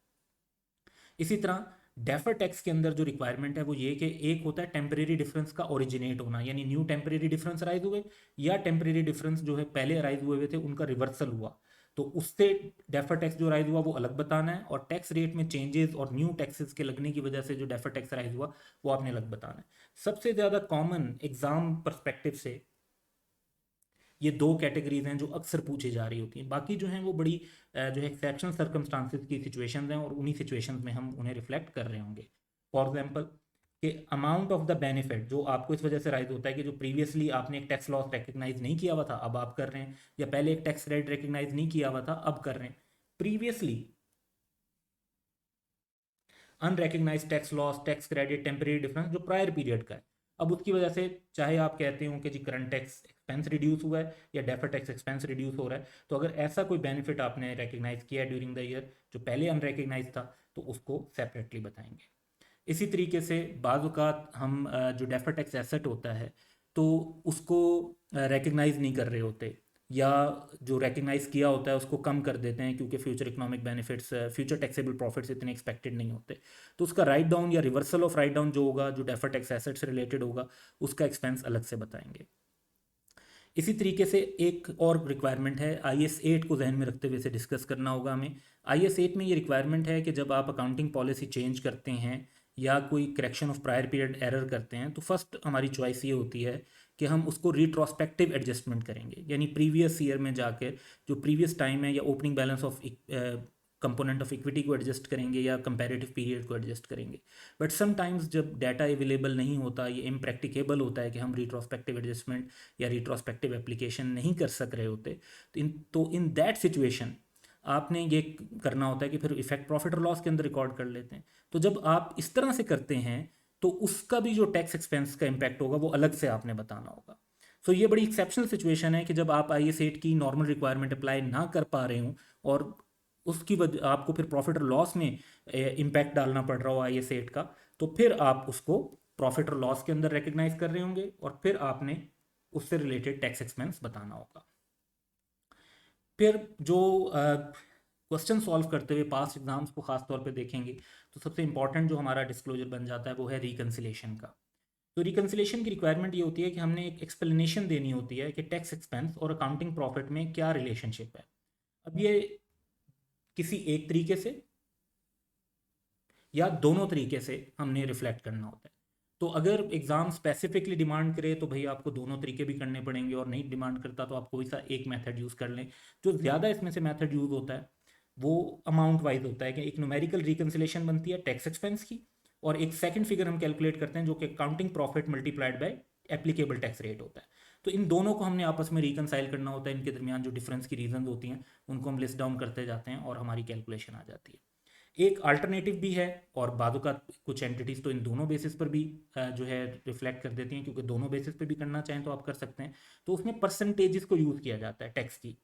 इसी तरह डेफर टैक्स के अंदर जो रिक्वायरमेंट है वो ये कि एक होता है टेम्परेरी डिफरेंस का ओरिजिनेट होना, यानी न्यू टेम्परेरी डिफरेंस अराइज हुए या टेम्परेरी डिफरेंस जो है पहले अराइज हुए थे उनका रिवर्सल हुआ, तो उससे डेफर टैक्स जो अराइज हुआ वो अलग बताना है, और टैक्स रेट में चेंजेस और न्यू टैक्सेस के लगने की वजह से जो डेफर टैक्स अराइज हुआ वो आपने अलग बताना है। सबसे ज़्यादा कॉमन एग्जाम परस्पेक्टिव से ये दो कैटेगरीज हैं जो अक्सर पूछी जा रही होती हैं। बाकी जो हैं वो बड़ी जो है एक्सेप्शनल सर्कमस्टांसिस की सिचुएशंस हैं, और उन्हीं सिचुएशंस में हम उन्हें रिफ्लेक्ट कर रहे होंगे। फॉर एग्जांपल कि अमाउंट ऑफ द बेनिफिट जो आपको इस वजह से राइज होता है कि जो प्रीवियसली आपने एक टैक्स लॉस रिकग्नाइज नहीं किया हुआ था अब आप कर रहे हैं, या पहले एक टैक्स क्रेडिट रिकग्नाइज नहीं किया हुआ था अब कर रहे हैं। Previously unrecognised tax loss, tax credit, temporary difference जो प्रायर पीरियड का है, अब उसकी वजह से चाहे आप कहते हो कि जी करंट टैक्स एक्सपेंस रिड्यूस हुआ है या डेफर टैक्स एक्सपेंस रिड्यूस हो रहा है, तो अगर ऐसा कोई बेनिफिट आपने रिकग्नाइज किया है ड्यूरिंग द ईयर जो पहले अनरिकग्नाइज था तो उसको सेपरेटली बताएंगे। इसी तरीके से बाज़ औक़ात हम जो डेफर टैक्स एसेट होता है तो उसको रिकग्नाइज नहीं कर रहे होते, या जो रिकग्नाइज किया होता है उसको कम कर देते हैं क्योंकि future economic benefits, future taxable profits इतने एक्सपेक्टेड नहीं होते, तो उसका राइट डाउन या रिवर्सल ऑफ राइट डाउन जो होगा जो डेफर टैक्स एसेट से रिलेटेड होगा उसका एक्सपेंस अलग से बताएंगे। इसी तरीके से एक और रिक्वायरमेंट है IS 8 को जहन में रखते हुए इसे डिस्कस करना होगा हमें। IS 8 में ये रिक्वायरमेंट है कि जब आप अकाउंटिंग पॉलिसी चेंज करते हैं या कोई correction of prior period error करते हैं तो फर्स्ट हमारी चॉइस ये होती है कि हम उसको रिट्रोस्पेक्टिव एडजस्टमेंट करेंगे, यानी प्रीवियस ईयर में जाकर जो प्रीवियस टाइम है या opening balance of component of equity को एडजस्ट करेंगे या कंपैरेटिव पीरियड को एडजस्ट करेंगे। बट समटाइम्स जब डाटा अवेलेबल नहीं होता, ये इम्प्रैक्टिकेबल होता है कि हम रिट्रोस्पेक्टिव एडजस्टमेंट या रिट्रोस्पेक्टिव एप्लीकेशन नहीं कर सक रहे होते, तो इन दैट सिचुएशन आपने ये करना होता है कि फिर इफेक्ट प्रॉफिट और लॉस के अंदर रिकॉर्ड कर लेते हैं। तो जब आप इस तरह से करते हैं तो उसका भी जो टैक्स एक्सपेंस का इम्पैक्ट होगा वो अलग से आपने बताना होगा। सो ये बड़ी एक्सेप्शनल सिचुएशन है कि जब आप IS 8 की नॉर्मल रिक्वायरमेंट अप्लाई ना कर पा रहे हो और उसकी वजह आपको फिर प्रॉफिट और लॉस में इम्पैक्ट डालना पड़ रहा हो IS 8 का, तो फिर आप उसको प्रॉफिट और लॉस के अंदर रिकग्नाइज कर रहे होंगे और फिर आपने उससे रिलेटेड टैक्स एक्सपेंस बताना होगा। फिर जो क्वेश्चन सॉल्व करते हुए पास्ट एग्जाम्स को खास तौर पे देखेंगे तो सबसे इंपॉर्टेंट जो हमारा डिस्क्लोजर बन जाता है वो है रिकन्सिलेशन का। तो रिकन्सिलेशन की रिक्वायरमेंट ये होती है कि हमने एक एक्सप्लेनेशन देनी होती है कि टैक्स एक्सपेंस और अकाउंटिंग प्रॉफिट में क्या रिलेशनशिप है। अब ये किसी एक तरीके से या दोनों तरीके से हमने रिफ्लेक्ट करना होता है। तो अगर एग्ज़ाम स्पेसिफिकली डिमांड करे तो भाई आपको दोनों तरीके भी करने पड़ेंगे, और नहीं डिमांड करता तो आप कोई सा एक मेथड यूज़ कर लें। जो ज़्यादा इसमें से मेथड यूज़ होता है वो अमाउंट वाइज होता है कि एक न्यूमेरिकल रिकन्सिलेशन बनती है टैक्स एक्सपेंस की, और एक सेकंड फिगर हम कैलकुलेट करते हैं जो कि accounting profit multiplied by applicable tax rate होता है। तो इन दोनों को हमने आपस में रिकनसाइल करना होता है, इनके दरमियान जो डिफरेंस की रीजन होती हैं उनको हम लिस्ट डाउन करते जाते हैं और हमारी कैलकुलेशन आ जाती है। एक अल्टरनेटिव भी है, और बाजू का कुछ एंटिटीज़ तो इन दोनों बेसिस पर भी जो है रिफ्लेक्ट कर देती हैं, क्योंकि दोनों बेसिस पर भी करना चाहें तो आप कर सकते हैं। तो उसमें परसेंटेजेस को यूज़ किया जाता है टैक्स की।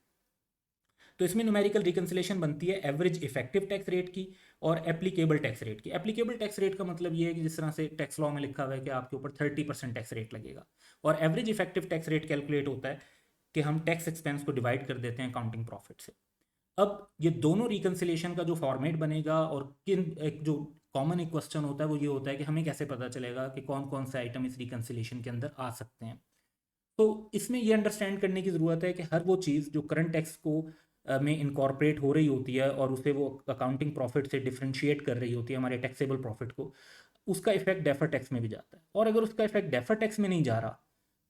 तो इसमें न्यूमेरिकल रिकन्सिलेशन बनती है एवरेज इफेक्टिव टैक्स रेट की और एप्लीकेबल टैक्स रेट की। एप्लीकेबल टैक्स रेट का मतलब ये है कि जिस तरह से टैक्स लॉ में लिखा हुआ है कि आपके ऊपर 30% टैक्स रेट लगेगा, और average effective tax rate calculate होता है कि हम टैक्स एक्सपेंस को डिवाइड कर देते हैं अकाउंटिंग प्रॉफिट से। अब ये दोनों रिकन्सिलेशन का जो फॉर्मेट बनेगा और एक जो कॉमन एक क्वेश्चन होता है वो ये होता है कि हमें कैसे पता चलेगा कि कौन कौन से आइटम इस रिकन्सिलेशन के अंदर आ सकते हैं। तो इसमें ये अंडरस्टैंड करने की ज़रूरत है कि हर वो चीज़ जो करंट टैक्स को में इनकॉर्पोरेट हो रही होती है और उसे वो अकाउंटिंग प्रॉफिट से डिफरेंशिएट कर रही होती है हमारे टैक्सेबल प्रॉफिट को, उसका इफेक्ट डेफर टैक्स में भी जाता है। और अगर उसका इफेक्ट डेफर टैक्स में नहीं जा रहा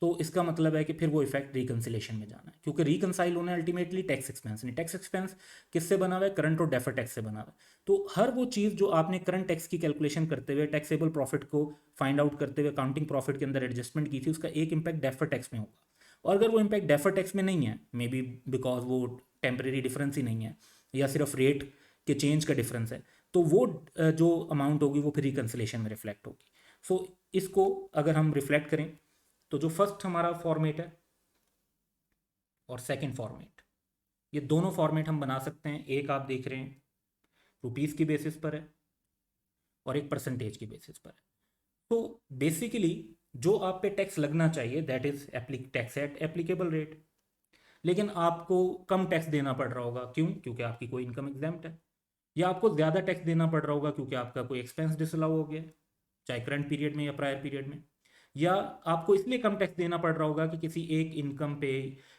तो इसका मतलब है कि फिर वो इफेक्ट रिकन्सिलेशन में जाना है, क्योंकि रिकनसाइल होना अल्टीमेटली टैक्स एक्सपेंस नहीं। टैक्स एक्सपेंस किससे बना हुआ है? करंट और डेफर टैक्स से बना हुआ है। तो हर वो चीज़ जो आपने करंट टैक्स की कैलकुलेशन करते हुए टैक्सेबल प्रॉफिट को फाइंड आउट करते हुए अकाउंटिंग प्रॉफिट के अंदर एडजस्टमेंट की थी, उसका एक इम्पैक्ट डेफर टैक्स में होगा। और अगर वो इम्पैक्ट डेफर टैक्स में नहीं है, मे बी बिकॉज वो टेम्परेरी डिफरेंस ही नहीं है या सिर्फ रेट के चेंज का डिफरेंस है, तो वो जो अमाउंट होगी वो फिर रिकन्सिलेशन में रिफ्लेक्ट होगी। सो इसको अगर हम रिफ्लेक्ट करें तो जो फर्स्ट हमारा फॉर्मेट है और सेकंड फॉर्मेट। ये दोनों फॉर्मेट हम बना सकते हैं। एक आप देख रहे हैं रुपीज़ की बेसिस पर है और एक परसेंटेज की बेसिस पर है। तो बेसिकली जो आप पे टैक्स लगना चाहिए that is tax at applicable rate, लेकिन आपको कम टैक्स देना पड़ रहा होगा। क्यों? क्योंकि आपकी कोई इनकम एग्जाम्प्ट है। या आपको ज़्यादा टैक्स देना पड़ रहा होगा क्योंकि आपका कोई एक्सपेंस डिसअलाउ हो गया, चाहे करंट पीरियड में या प्रायर पीरियड में। या आपको इसलिए कम टैक्स देना पड़ रहा होगा कि किसी एक इनकम पे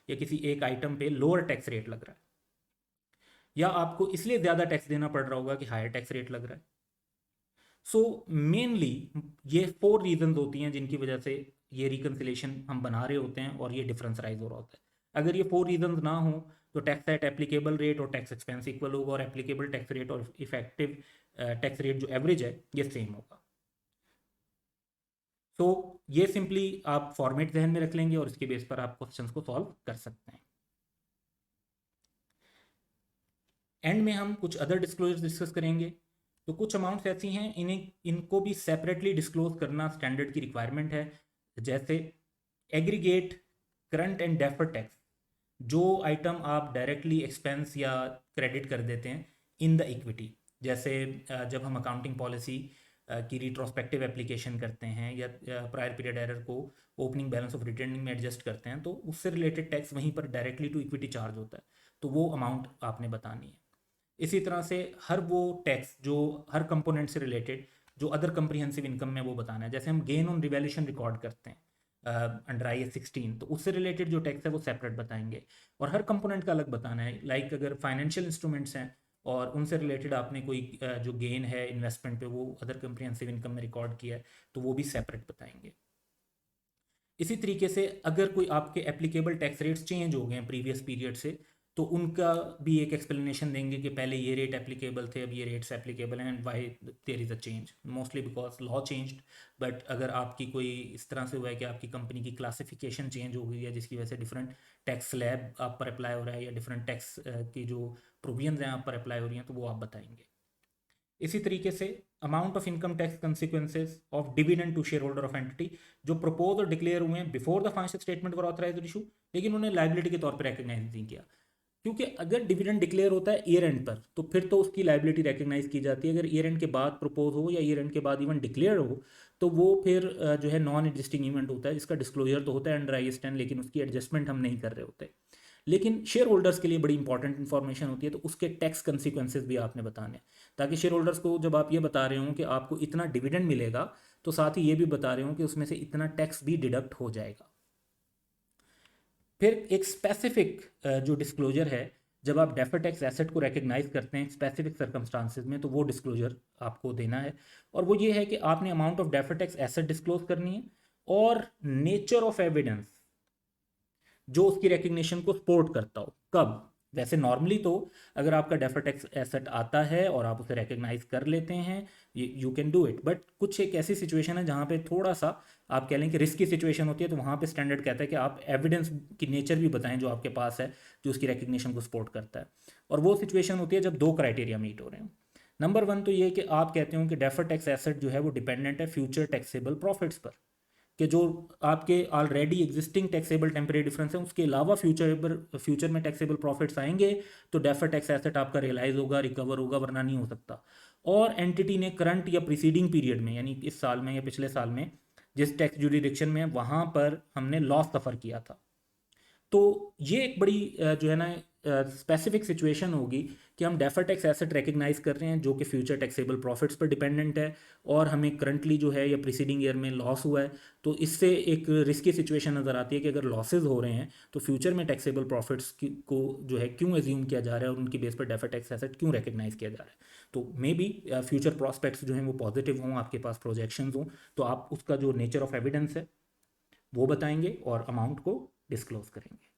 या किसी एक आइटम पे लोअर टैक्स रेट लग रहा है। या आपको इसलिए ज़्यादा टैक्स देना पड़ रहा होगा कि हायर टैक्स रेट लग रहा है। सो मेनली ये 4 रीजन होती हैं जिनकी वजह से ये रिकन्सिलेशन हम बना रहे होते हैं और ये डिफरेंस राइज हो रहा होता है। अगर ये 4 रीजन ना हो तो टैक्स एट एप्लीकेबल रेट और टैक्स एक्सपेंस इक्वल होगा और एप्लीकेबल टैक्स रेट और इफेक्टिव टैक्स रेट जो एवरेज है ये सेम होगा। सो ये सिंपली आप फॉर्मेट जहन में रख लेंगे और इसके बेस पर आप क्वेश्चंस को सॉल्व कर सकते हैं। एंड में हम कुछ अदर डिस्क्लोजर्स डिस्कस करेंगे। तो कुछ अमाउंट्स ऐसी हैं इनको भी सेपरेटली डिस्क्लोज करना स्टैंडर्ड की रिक्वायरमेंट है। जैसे aggregate current and deferred tax, जो आइटम आप डायरेक्टली एक्सपेंस या क्रेडिट कर देते हैं इन द इक्विटी। जैसे जब हम अकाउंटिंग पॉलिसी की रिट्रोस्पेक्टिव एप्लीकेशन करते हैं या प्रायर पीरियड एरर को ओपनिंग बैलेंस ऑफ रिटर्निंग में एडजस्ट करते हैं तो उससे रिलेटेड टैक्स वहीं पर डायरेक्टली टू इक्विटी चार्ज होता है, तो वो अमाउंट आपने बतानी है। इसी तरह से हर वो टैक्स जो हर कंपोनेंट से रिलेटेड जो अदर कंप्रीहेंसिव इनकम में वो बताना है। जैसे हम गेन ऑन रिवैल्यूएशन रिकॉर्ड करते हैं अंडर आई 16, तो उससे रिलेटेड जो टैक्स है वो सेपरेट बताएंगे और हर कंपोनेंट का अलग बताना है। लाइक अगर फाइनेंशियल इंस्ट्रूमेंट्स हैं और उनसे रिलेटेड आपने कोई जो गेन है इन्वेस्टमेंट पे वो अदर कंप्रीहेंसिव इनकम में रिकॉर्ड किया है तो वो भी सेपरेट बताएंगे। इसी तरीके से अगर कोई आपके एप्लीकेबल टैक्स रेट्स चेंज हो गए हैं प्रीवियस पीरियड से तो उनका भी एक एक्सप्लेनेशन देंगे कि पहले ये रेट एप्लीकेबल थे अब ये रेट्स एप्लीकेबल हैं and why there is a change, mostly because law changed. But अगर आपकी कोई इस तरह से हुआ है कि आपकी कंपनी की क्लासिफिकेशन चेंज हो गई है जिसकी वजह से डिफरेंट टैक्स स्लैब आप पर अप्लाई हो रहा है या डिफरेंट टैक्स की जो प्रोविजंस हैं आप पर अप्लाई हो रही हैं तो वो आप बताएंगे। इसी तरीके से amount of income tax consequences of dividend to shareholder of entity, जो प्रपोज और डिक्लेयर हुए हैं before the financial statement for authorised issue लेकिन उन्हें लाइबिलिटी के तौर पर रिकग्नाइज नहीं किया। क्योंकि अगर डिविडेंड डिक्लेयर होता है ईयर एंड पर तो फिर तो उसकी लाइबिलिटी रिकग्नाइज की जाती है। अगर ईयर एंड के बाद प्रपोज हो या ईयर एंड के बाद इवन डिक्लेयर हो तो वो फिर जो है नॉन एग्जिस्टिंग इवेंट होता है जिसका डिस्क्लोजर तो होता है अंडर आई 10 लेकिन उसकी एडजस्टमेंट हम नहीं कर रहे होते। लेकिन शेयर होल्डर्स के लिए बड़ी इंपॉर्टेंट इन्फॉर्मेशन होती है तो उसके टैक्स कंसिक्वेंसेज भी आपने बताने हैं ताकि शेयर होल्डर्स को जब आप ये बता रहे हो कि आपको इतना डिविडेंड मिलेगा तो साथ ही ये भी बता रहे हो कि उसमें से इतना टैक्स भी डिडक्ट हो जाएगा। फिर एक स्पेसिफिक जो डिस्क्लोजर है जब आप डेफर्ड टैक्स एसेट को रिकग्नाइज करते हैं स्पेसिफिक सर्कमस्टांसेस में तो वो डिस्क्लोजर आपको देना है और वो ये है कि आपने amount of deferred tax asset disclose करनी है और नेचर ऑफ एविडेंस जो उसकी रिकग्निशन को सपोर्ट करता हो। कब? वैसे नॉर्मली तो अगर आपका डेफर्ड टैक्स एसेट आता है और आप उसे रिकग्नाइज कर लेते हैं you can do it. But कुछ एक ऐसी सिचुएशन है जहाँ पे थोड़ा सा आप कह लें कि रिस्की सिचुएशन होती है तो वहाँ पे स्टैंडर्ड कहता है कि आप एविडेंस की नेचर भी बताएं जो आपके पास है जो उसकी रिकग्निशन को सपोर्ट करता है। और वो सिचुएशन होती है जब दो क्राइटेरिया मीट हो रहे हैं। नंबर वन तो ये कि आप कहते हो कि डेफर्ड टैक्स एसेट जो है वो डिपेंडेंट है फ्यूचर टैक्सेबल प्रॉफिट्स पर, कि जो आपके already existing taxable temporary difference है उसके अलावा फ्यूचर में टैक्सेबल प्रॉफिट्स आएंगे तो डेफर्ड टैक्स एसेट आपका रियलाइज होगा रिकवर होगा वरना नहीं हो सकता। और एंटिटी ने करंट या प्रीसीडिंग पीरियड में यानी इस साल में या पिछले साल में जिस टैक्स जुरिडिक्शन में वहाँ पर हमने लॉस सफ़र किया था तो ये एक बड़ी जो है ना स्पेसिफिक सिचुएशन होगी कि हम डेफर टैक्स एसेट रिकग्नाइज कर रहे हैं जो कि फ्यूचर टैक्सेबल प्रॉफिट्स पर डिपेंडेंट है और हमें करंटली जो है या प्रीसीडिंग ईयर में लॉस हुआ है तो इससे एक रिस्की सिचुएशन नज़र आती है कि अगर लॉसेज हो रहे हैं तो फ्यूचर में टैक्सेबल प्रॉफिट्स को जो है क्यों एज्यूम किया जा रहा है और उनकी बेस पर डेफर टैक्स एसेट क्यों रिकग्नाइज किया जा रहा है। तो मे बी फ्यूचर प्रॉस्पेक्ट्स जो हैं वो पॉजिटिव हों, आपके पास प्रोजेक्शंस हों तो आप उसका जो नेचर ऑफ एविडेंस है वो बताएंगे और अमाउंट को डिस्क्लोज करेंगे।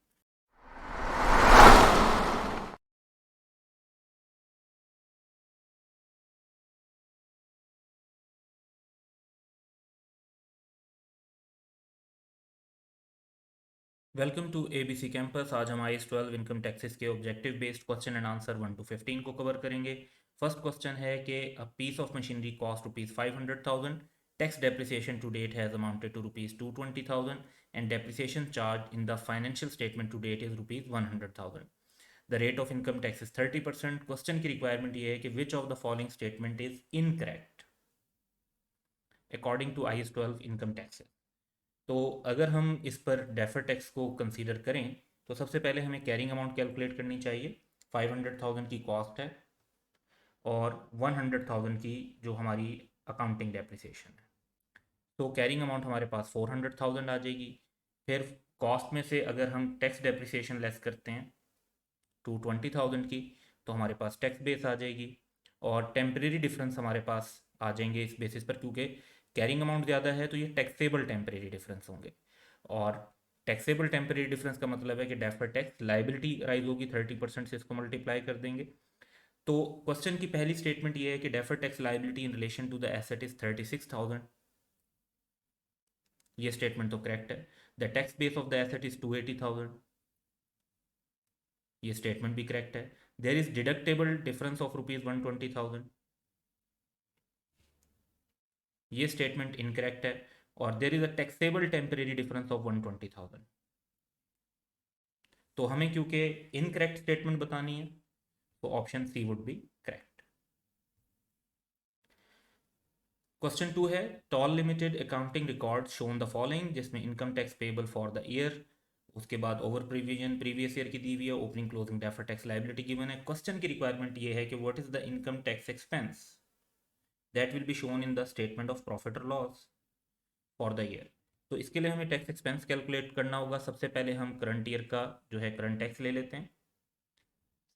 Welcome to ABC campus. आज हम IAS 12 इनकम टैक्सेस के objective based question and answer 1 to 15 को कवर करेंगे। फर्स्ट क्वेश्चन है कि a piece of machinery cost ₹500,000 Tax depreciation to date has amounted to rupees 220,000 and depreciation charged in the financial statement to date is rupees 100,000. The rate of income tax is 30%. Question की requirement ये है कि which of the following statement is incorrect according to IAS 12 income taxes. तो अगर हम इस पर defer tax को कंसीडर करें तो सबसे पहले हमें कैरिंग अमाउंट कैलकुलेट करनी चाहिए। 500,000 की कॉस्ट है और 100,000 की जो हमारी अकाउंटिंग डेप्रिसिएशन है। तो कैरिंग अमाउंट हमारे पास 400,000 आ जाएगी। फिर कॉस्ट में से अगर हम टैक्स डेप्रिसिएशन लेस करते हैं 220,000 की तो हमारे पास टैक्स बेस आ जाएगी और टेम्परेरी डिफरेंस हमारे पास आ जाएंगे इस बेसिस पर, क्योंकि कैरिंग अमाउंट ज़्यादा है तो ये टैक्सेबल टेम्परेरी डिफरेंस होंगे। और टैक्सेबल टेम्परेरी डिफरेंस का मतलब है कि डेफर्ड टैक्स लाइबिलिटी राइज होगी 30% से, इसको मल्टीप्लाई कर देंगे। तो क्वेश्चन की पहली स्टेटमेंट ये है कि deferred tax liability in relation to the asset is 36,000। ये स्टेटमेंट तो करेक्ट है। The tax base of the asset is 280,000। ये स्टेटमेंट भी करेक्ट है। There is deductible difference of rupees 120,000। ये स्टेटमेंट इनकरेक्ट है। और there is a taxable temporary difference of 120,000। तो हमें क्योंकि इनकरेक्ट स्टेटमेंट बतानी है तो option C would be correct. Question 2 है Tall limited accounting record shown the following, जिसमें income tax payable for the year, उसके बाद ओवर प्रीविजन प्रीवियस ईयर की दी हुई है, opening closing defer tax liability given है। क्वेश्चन की रिक्वायरमेंट ये है कि what is the income tax expense that will be shown in the statement of profit और लॉस फॉर द ईयर। तो इसके लिए हमें टैक्स एक्सपेंस कैलकुलेट करना होगा। सबसे पहले हम करंट ईयर का जो है करंट टैक्स ले लेते हैं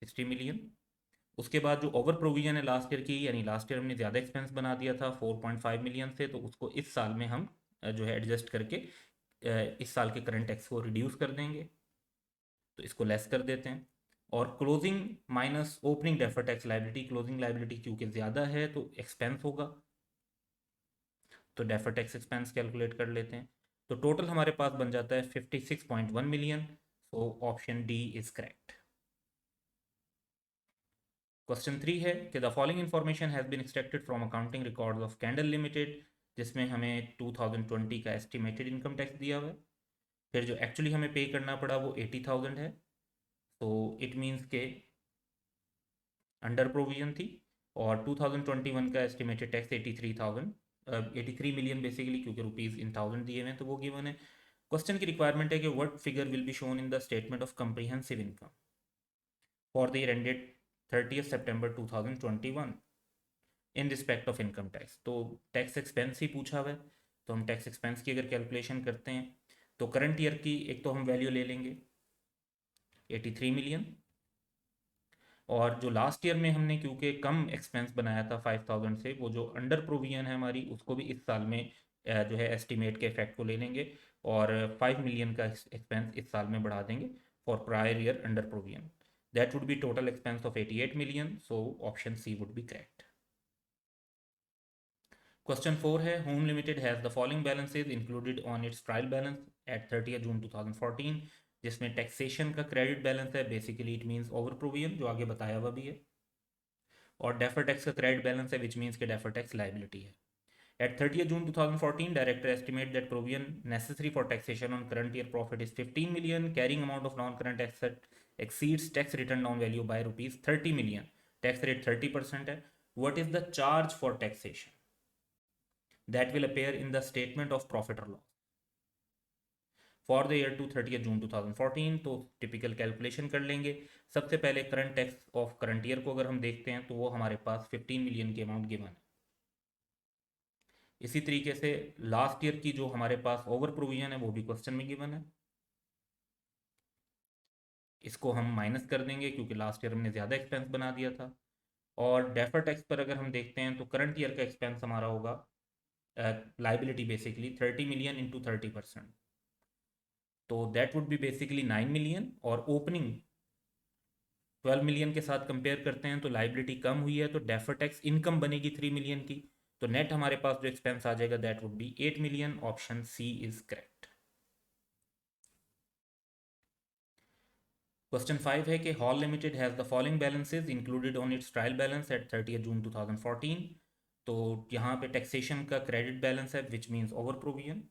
60 मिलियन। उसके बाद जो ओवर प्रोविजन है लास्ट ईयर की, यानी लास्ट ईयर हमने ज़्यादा एक्सपेंस बना दिया था 4.5 मिलियन से, तो उसको इस साल में हम जो है एडजस्ट करके इस साल के करंट टैक्स को रिड्यूस कर देंगे। तो इसको लेस कर देते हैं। और closing minus opening defer tax liability, closing liability क्योंकि ज़्यादा है तो एक्सपेंस होगा, तो डेफर टैक्स एक्सपेंस कैलकुलेट कर लेते हैं। तो टोटल हमारे पास बन जाता है 56.1 million. So option D is correct. Question 3 है कि the following information has been extracted from accounting records of Candle limited, जिसमें हमें 2020 का एस्टिमेटेड इनकम टैक्स दिया हुआ है। फिर जो एक्चुअली हमें पे करना पड़ा वो 80,000 है। तो इट मीन्स के अंडर प्रोविजन थी। और 2021 का एस्टिमेटेड टैक्स 83,000 83 मिलियन बेसिकली, क्योंकि रुपीज़ इन थाउजेंड दिए हुए हैं तो वो गिवन है। क्वेश्चन की रिक्वायरमेंट है कि what figure will be shown in the statement of comprehensive income for the year ended 30 September 2021 in respect of income tax. तो टैक्स एक्सपेंस ही पूछा हुआ है, तो हम टैक्स एक्सपेंस की अगर कैलकुलेशन करते हैं तो करंट ईयर की एक तो हम वैल्यू ले लेंगे 83 मिलियन, और जो लास्ट ईयर में हमने क्योंकि कम एक्सपेंस बनाया था 5,000 से, वो जो अंडर प्रोविजन है हमारी उसको भी इस साल में जो है एस्टिमेट के इफेक्ट को ले लेंगे और 5 मिलियन का एक्सपेंस इस साल में बढ़ा देंगे for prior year under provision. That would be total expense of 88 million. So option C would be correct. Question 4 है Home limited has the following balances included on its trial balance at 30 June 2014, जिसमें taxation का credit balance है, basically it means over provision जो आगे बताया हुआ भी है, और डेफर टैक्स का क्रेडिट बैलेंस है विच मींस के डेफर टैक्स लाइबिलिटी है। At 30th June 2014, director estimate that provision necessary for taxation on current year profit is 15 million. Carrying amount of non-current asset exceeds tax return down value by rupees 30 million. Tax rate 30% है. What is the charge for taxation? That will appear in the statement of profit or loss for the year to 30th June 2014. तो typical calculation कर लेंगे। सबसे पहले current tax of current year को अगर हम देखते हैं तो वो हमारे पास 15 मिलियन की अमाउंट गिवन है। इसी तरीके से लास्ट ईयर की जो हमारे पास ओवर प्रोविजन है वो भी क्वेश्चन में गिवन है, इसको हम माइनस कर देंगे क्योंकि लास्ट ईयर हमने ज़्यादा एक्सपेंस बना दिया था। और डेफर टैक्स पर अगर हम देखते हैं तो करंट ईयर का एक्सपेंस हमारा होगा लाइबिलिटी बेसिकली 30 मिलियन इंटू 30%, तो that would B basically 9 million, और ओपनिंग 12 मिलियन के साथ कंपेयर करते हैं तो लाइबिलिटी कम हुई है, तो डेफर टैक्स इनकम बनेगी 3 मिलियन की। तो नेट हमारे पास जो एक्सपेंस आ जाएगा that would be 8 million. Option C is correct. Question 5 है कि Hall limited has the following balances included on its trial balance at 30 June 2014, तो यहाँ पे टैक्सेशन का क्रेडिट बैलेंस है which means over provision.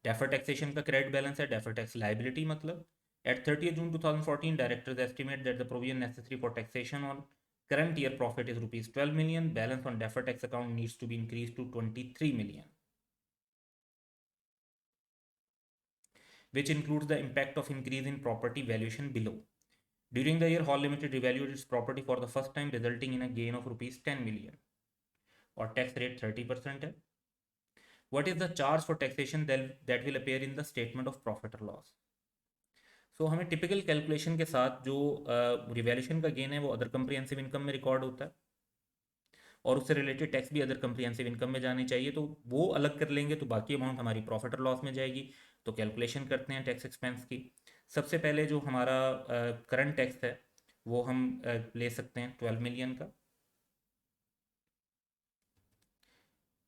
Defer taxation का credit balance है defer tax liability मतलब। At 30th June 2014, directors estimate that the provision necessary for taxation on current year profit is rupees 12 million. Balance on deferred tax account needs to be increased to 23 million, which includes the impact of increase in property valuation below. During the year, Hall Limited revalued its property for the first time, resulting in a gain of rupees 10 million. Or tax rate 30% है. What is the charge for taxation that will appear in the statement of profit or loss? सो हमें typical calculation के साथ जो revaluation का gain है वो other comprehensive income में record होता है और उससे रिलेटेड टैक्स भी अदर कंप्रिहेंसिव इनकम में जाने चाहिए, तो वो अलग कर लेंगे तो बाकी अमाउंट हमारी प्रॉफिट और लॉस में जाएगी। तो कैलकुलेशन करते हैं टैक्स एक्सपेंस की। सबसे पहले जो हमारा करंट टैक्स है वो हम ले सकते हैं 12 मिलियन का।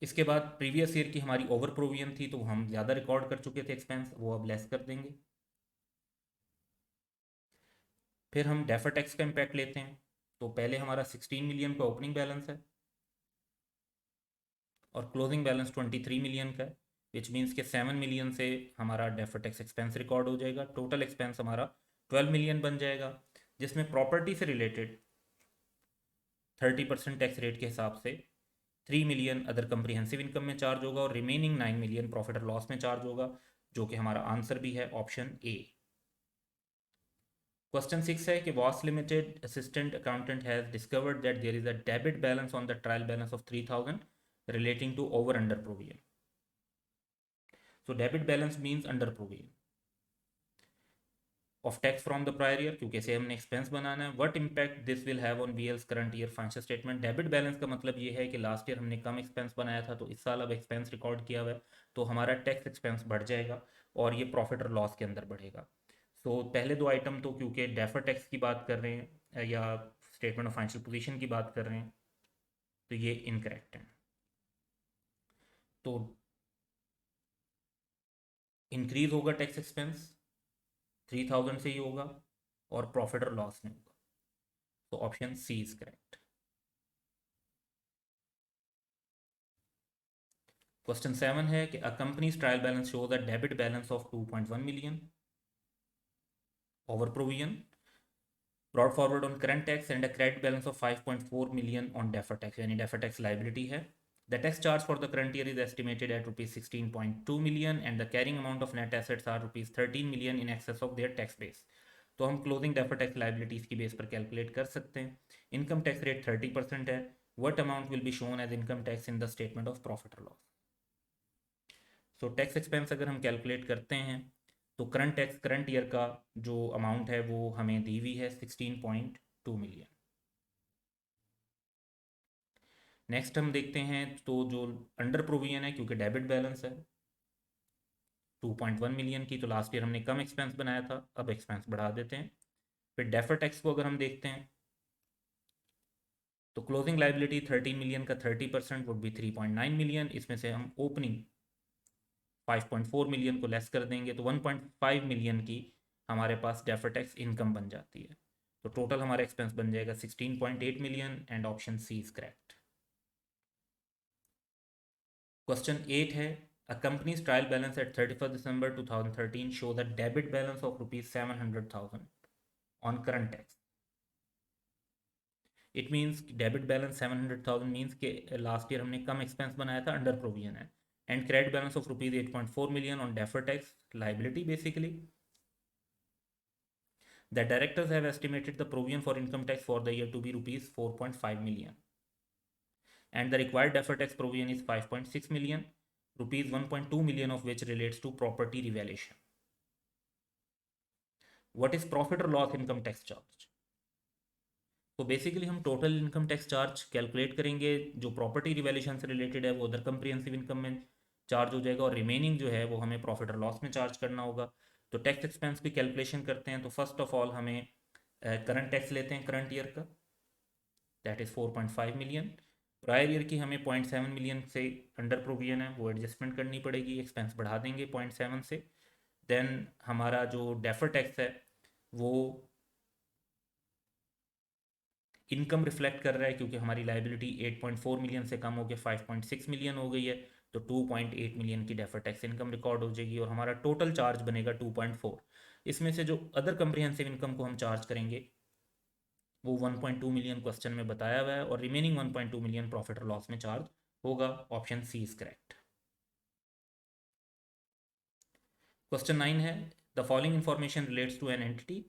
इसके बाद प्रीवियस ईयर की हमारी ओवर प्रोविजन थी तो हम ज़्यादा रिकॉर्ड कर चुके थे एक्सपेंस, वो अब लेस कर देंगे। फिर हम डेफर टैक्स का इम्पैक्ट लेते हैं। तो पहले हमारा 16 मिलियन का ओपनिंग बैलेंस है और क्लोजिंग बैलेंस 23 मिलियन का है, विच मीन्स के 7 मिलियन से हमारा डेफर टैक्स एक्सपेंस रिकॉर्ड हो जाएगा। टोटल एक्सपेंस हमारा 12 मिलियन बन जाएगा, जिसमें प्रॉपर्टी से रिलेटेड 30% टैक्स रेट के हिसाब से 3 मिलियन अदर कंप्रिहेंसिव इनकम में चार्ज होगा और रिमेनिंग 9 मिलियन प्रॉफिट और लॉस में चार्ज होगा, जो कि हमारा आंसर भी है ऑप्शन ए। क्वेश्चन 6 है कि Voss limited assistant accountant has discovered that there is a debit balance on the trial balance of 3000 relating to over under provision. So debit balance means under provision of tax from the prior year, क्योंकि इसे हमने expense बनाना है। What impact this will have on VL's current year financial statement? Debit balance का मतलब ये है कि last year हमने कम एक्सपेंस बनाया था तो इस साल अब एक्सपेंस रिकॉर्ड किया हुआ है तो हमारा टैक्स एक्सपेंस बढ़ जाएगा और ये प्रॉफिट और लॉस के अंदर बढ़ेगा। सो पहले दो आइटम तो क्योंकि डेफर टैक्स की बात कर रहे हैं या स्टेटमेंट ऑफ फाइनेंशियल पोजीशन की बात कर रहे हैं तो ये इनकरेक्ट है। तो इंक्रीज होगा टैक्स एक्सपेंस 3000 से ही होगा और प्रॉफिट और लॉस में होगा, तो option C is correct. Question 7 है कि a company's trial balance shows a debit balance of 2.1 million over provision brought forward on current tax and a credit balance of 5.4 million on defer tax, यानी defer tax liability है। The tax charge for the current year is estimated at rupees 16.2 million and the carrying amount of net assets are rupees 13 million in excess of their tax base. तो हम closing defer tax liabilities की base पर calculate कर सकते हैं। Income tax rate 30% है। What amount will be shown as income tax in the statement of profit और loss. So tax expense अगर हम कैलकुलेट करते हैं तो करंट ईयर का जो अमाउंट है वो हमें दी हुई है 16.2 मिलियन। नेक्स्ट हम देखते हैं तो जो अंडर प्रोविजन है क्योंकि डेबिट बैलेंस है 2.1 मिलियन की, तो लास्ट ईयर हमने कम एक्सपेंस बनाया था, अब एक्सपेंस बढ़ा देते हैं। फिर डेफर टैक्स को अगर हम देखते हैं तो क्लोजिंग लाइबिलिटी 13 मिलियन का 30% वुड बी 3.9 मिलियन, इसमें से हम ओपनिंग 5.4 मिलियन को लेस कर देंगे तो 1.5 मिलियन की हमारे पास डेफर टैक्स इनकम बन जाती है। तो टोटल हमारा एक्सपेंस बन जाएगा 16.8 million and option C is correct. Question 8 है A company's trial balance at 31st December 2013 shows a debit balance of rupees 700,000 on current tax. It means debit balance 700,000 means कि last year हमने कम expense बनाया था, under provision है। And credit balance of rupees 8.4 million on defer tax liability basically. The directors have estimated the provision for income tax for the year to be rupees 4.5 million and the required deferred tax provision is 5.6 million, rupees 1.2 million of which relates to property revaluation. What is profit or loss income tax charge? तो basically हम total income tax charge calculate करेंगे, जो property revaluation से related है वो other comprehensive income में charge हो जाएगा और रिमेनिंग जो है वो हमें प्रॉफिट और लॉस में चार्ज करना होगा। तो टैक्स एक्सपेंस की कैलकुलेशन करते हैं तो फर्स्ट ऑफ ऑल हमें करंट टैक्स लेते हैं करंट ईयर का, that is 4.5 million. Prior year की हमें 0.7 मिलियन से अंडर प्रोविजन है वो एडजस्टमेंट करनी पड़ेगी, एक्सपेंस बढ़ा देंगे 0.7 से। देन हमारा जो डेफर टैक्स है वो इनकम रिफ्लेक्ट कर रहा है क्योंकि हमारी लाइबिलिटी 8.4 मिलियन से कम होकर 5.6 मिलियन हो गई है, तो 2.8 मिलियन की डेफर्ड टैक्स इनकम रिकॉर्ड हो जाएगी और हमारा टोटल चार्ज बनेगा 2.4। इसमें से जो अदर कंप्रिहेंसिव इनकम को हम चार्ज करेंगे वो 1.2 मिलियन क्वेश्चन में बताया हुआ है और रिमेनिंग 1.2 मिलियन प्रॉफिट और लॉस में चार्ज होगा। Option C is correct. Question 9 है the following information relates to an entity,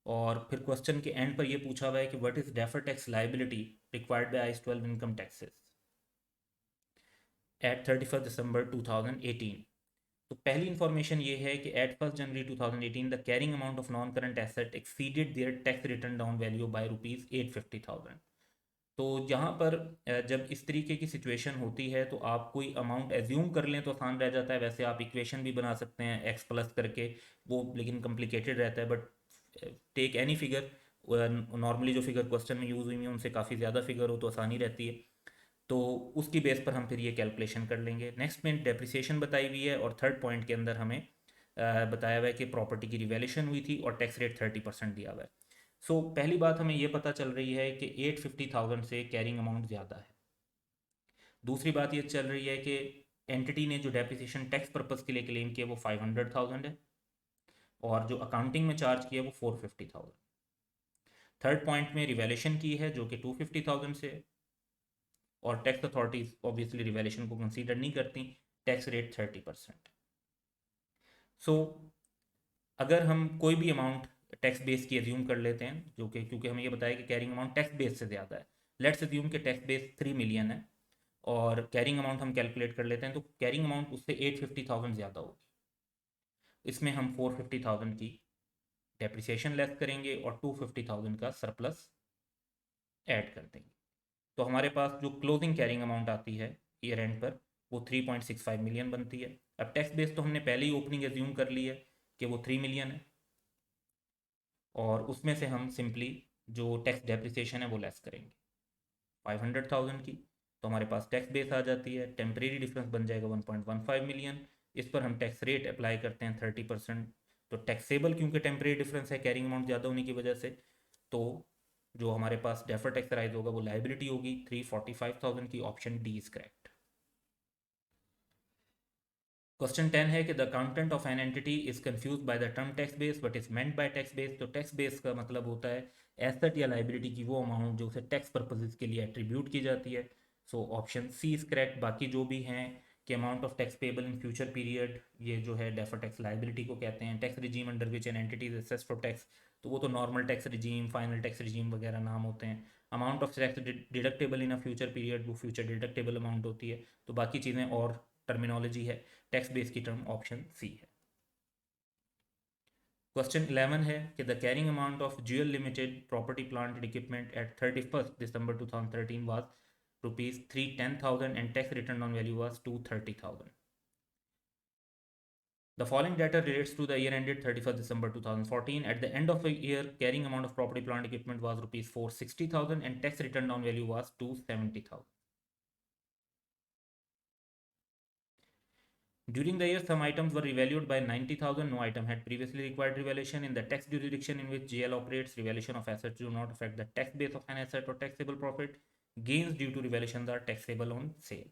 और फिर क्वेश्चन के एंड पर ये पूछा हुआ है कि what is deferred tax liability required by IAS 12 income taxes at 31 December 2018। तो पहली इंफॉर्मेशन ये है कि at 1 January 2018 the carrying amount of non current asset exceeded their tax return down value by ₹850,000। तो यहाँ पर जब इस तरीके की सिचुएशन होती है तो आप कोई अमाउंट एज्यूम कर लें तो आसान रह जाता है, वैसे आप इक्वेशन भी बना सकते हैं एक्स प्लस करके, वो लेकिन कॉम्प्लिकेटेड रहता है। But take any figure, normally जो फिगर क्वेश्चन में यूज़ हुई है उनसे काफ़ी ज़्यादा फिगर हो तो आसानी रहती है, तो उसकी बेस पर हम फिर ये कैलकुलेशन कर लेंगे। नेक्स्ट में डेप्रिसिएशन बताई हुई है और थर्ड पॉइंट के अंदर हमें बताया हुआ है कि प्रॉपर्टी की रिवैल्यूएशन हुई थी और टैक्स रेट 30% दिया हुआ है। सो पहली बात हमें ये पता चल रही है कि 850,000 से कैरिंग अमाउंट ज़्यादा है। दूसरी बात ये चल रही है कि एंटिटी ने जो डेप्रिसिएशन टैक्स पर्पज़ के लिए क्लेम किया वो 500,000 है और जो अकाउंटिंग में चार्ज किया वो 450,000। थर्ड पॉइंट में रिवैल्यूएशन की है जो कि 250,000 से, और टैक्स अथॉरिटीज ऑब्वियसली रिवैल्यूएशन को कंसीडर नहीं करती, टैक्स रेट 30%। सो अगर हम कोई भी अमाउंट टैक्स बेस की एज्यूम कर लेते हैं, जो कि क्योंकि हमें ये बताया कि कैरिंग अमाउंट टैक्स बेस से ज़्यादा है, लेट्स एज्यूम कि टैक्स बेस 3 मिलियन है और कैरिंग अमाउंट हम कैलकुलेट कर लेते हैं, तो कैरिंग अमाउंट उससे 850,000 ज़्यादा होगी। इसमें हम 450,000 की डेप्रिसिएशन लेस करेंगे और 250,000 का सरप्लस ऐड कर देंगे, तो हमारे पास जो क्लोजिंग कैरिंग अमाउंट आती है ईयर एंड पर वो 3.65 मिलियन बनती है। अब टैक्स बेस तो हमने पहले ही ओपनिंग एज्यूम कर ली है कि वो 3 मिलियन है, और उसमें से हम सिंपली जो टैक्स डेप्रिसिएशन है वो लेस करेंगे 500,000 की, तो हमारे पास टैक्स बेस आ जाती है। टेम्परेरी डिफरेंस बन जाएगा 1.15 मिलियन। इस पर हम टैक्स रेट अप्लाई करते हैं 30%, तो टैक्सेबल क्योंकि टेम्परेरी डिफरेंस है कैरिंग अमाउंट ज़्यादा होने की वजह से, तो जो हमारे पास डेफर टैक्स राइज होगा वो लाइबिलिटी होगी 345,000 की। Option D is correct. Question 10 है कि the accountant of N entity is confuse by the term tax base but is meant by tax base. तो टैक्स बेस का मतलब होता है एसेट या लाइबिलिटी की वो अमाउंट जो उसे टैक्स पर्पजेज के लिए एट्रीब्यूट की जाती है। So option C is correct. बाकी जो भी हैं कि amount of tax payable in future period, ये जो है डेफर टैक्स लाइबिलिटी को कहते हैं। Tax regime under which an entity is assessed for tax, तो वो तो normal tax regime, final tax regime वगैरह नाम होते हैं। Amount of tax deductible in a future period, वो फ्यूचर डिडक्टेबल अमाउंट होती है। तो बाकी चीज़ें और टर्मिनोलॉजी है, टैक्स बेस की टर्म ऑप्शन सी है। क्वेश्चन 11 है कि the carrying amount of Jewel limited property plant and equipment at 31 December 2013 was ₹310,000 and tax return on value was $230,000. The following data relates to the year ended 31st December 2014. At the end of the year, carrying amount of property plant equipment was ₹460,000 and tax return on value was $270,000. During the year, some items were revalued by 90,000. No item had previously required revaluation. In the tax jurisdiction in which GL operates, revaluation of assets do not affect the tax base of an asset or taxable profit. Gains due to revaluations are taxable on sale.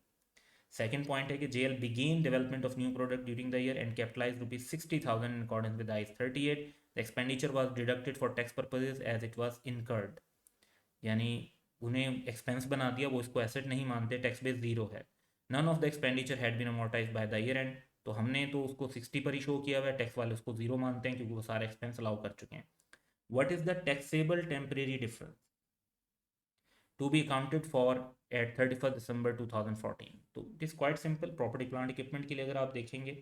Second point है कि JL began development of new product during the year and capitalized ₹60,000 in accordance with IAS 38. The expenditure was deducted for tax purposes as it was incurred. यानी उन्हें expense बना दिया, वो इसको asset नहीं मानते, टैक्स बेस जीरो है। None of the expenditure had been amortise by the year end, तो हमने तो उसको 60 पर ही शो किया हुआ है, टैक्स वाले उसको जीरो मानते हैं क्योंकि वो सारे एक्सपेंस अलाउ कर चुके हैं। What is the taxable temporary difference to be accounted for at 31 December 2014? तो it is quite simple. Property plant equipment के लिए अगर आप देखेंगे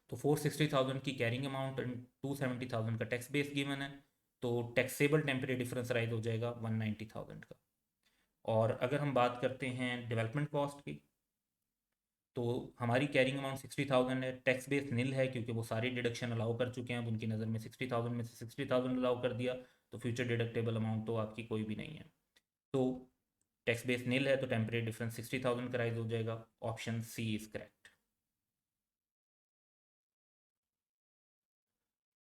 तो 460,000 की कैरिंग अमाउंट एंड 270,000 का टैक्स बेस गिवन है, तो टैक्सेबल टेम्परेरी डिफरेंस राइज हो जाएगा 190,000 का। और अगर हम बात करते हैं डेवलपमेंट कॉस्ट की, तो हमारी कैरिंग अमाउंट 60,000 है, टैक्स बेस नील है क्योंकि वो सारी डिडक्शन अलाउ कर चुके हैं। अब उनकी नज़र में 60,000 में से 60,000 अलाउ कर दिया, तो फ्यूचर डिडक्टेबल अमाउंट तो आपकी कोई भी नहीं है, तो टैक्स बेस नील है, तो टेम्परेरी डिफरेंस 60,000 का राइज हो जाएगा। Option C is correct.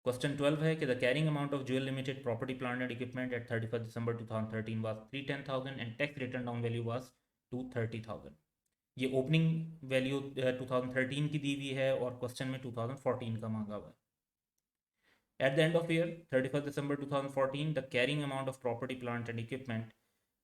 Question 12 है कि the carrying amount of Jewel limited property plant and equipment at 31 December 2013 was 310,000 and tax return down value was 230,000। ये ओपनिंग वैल्यू 2013 की दी हुई है और क्वेश्चन में 2014 का मांगा हुआ है। At the end of year 31st December 2014, the carrying amount of property, plant and equipment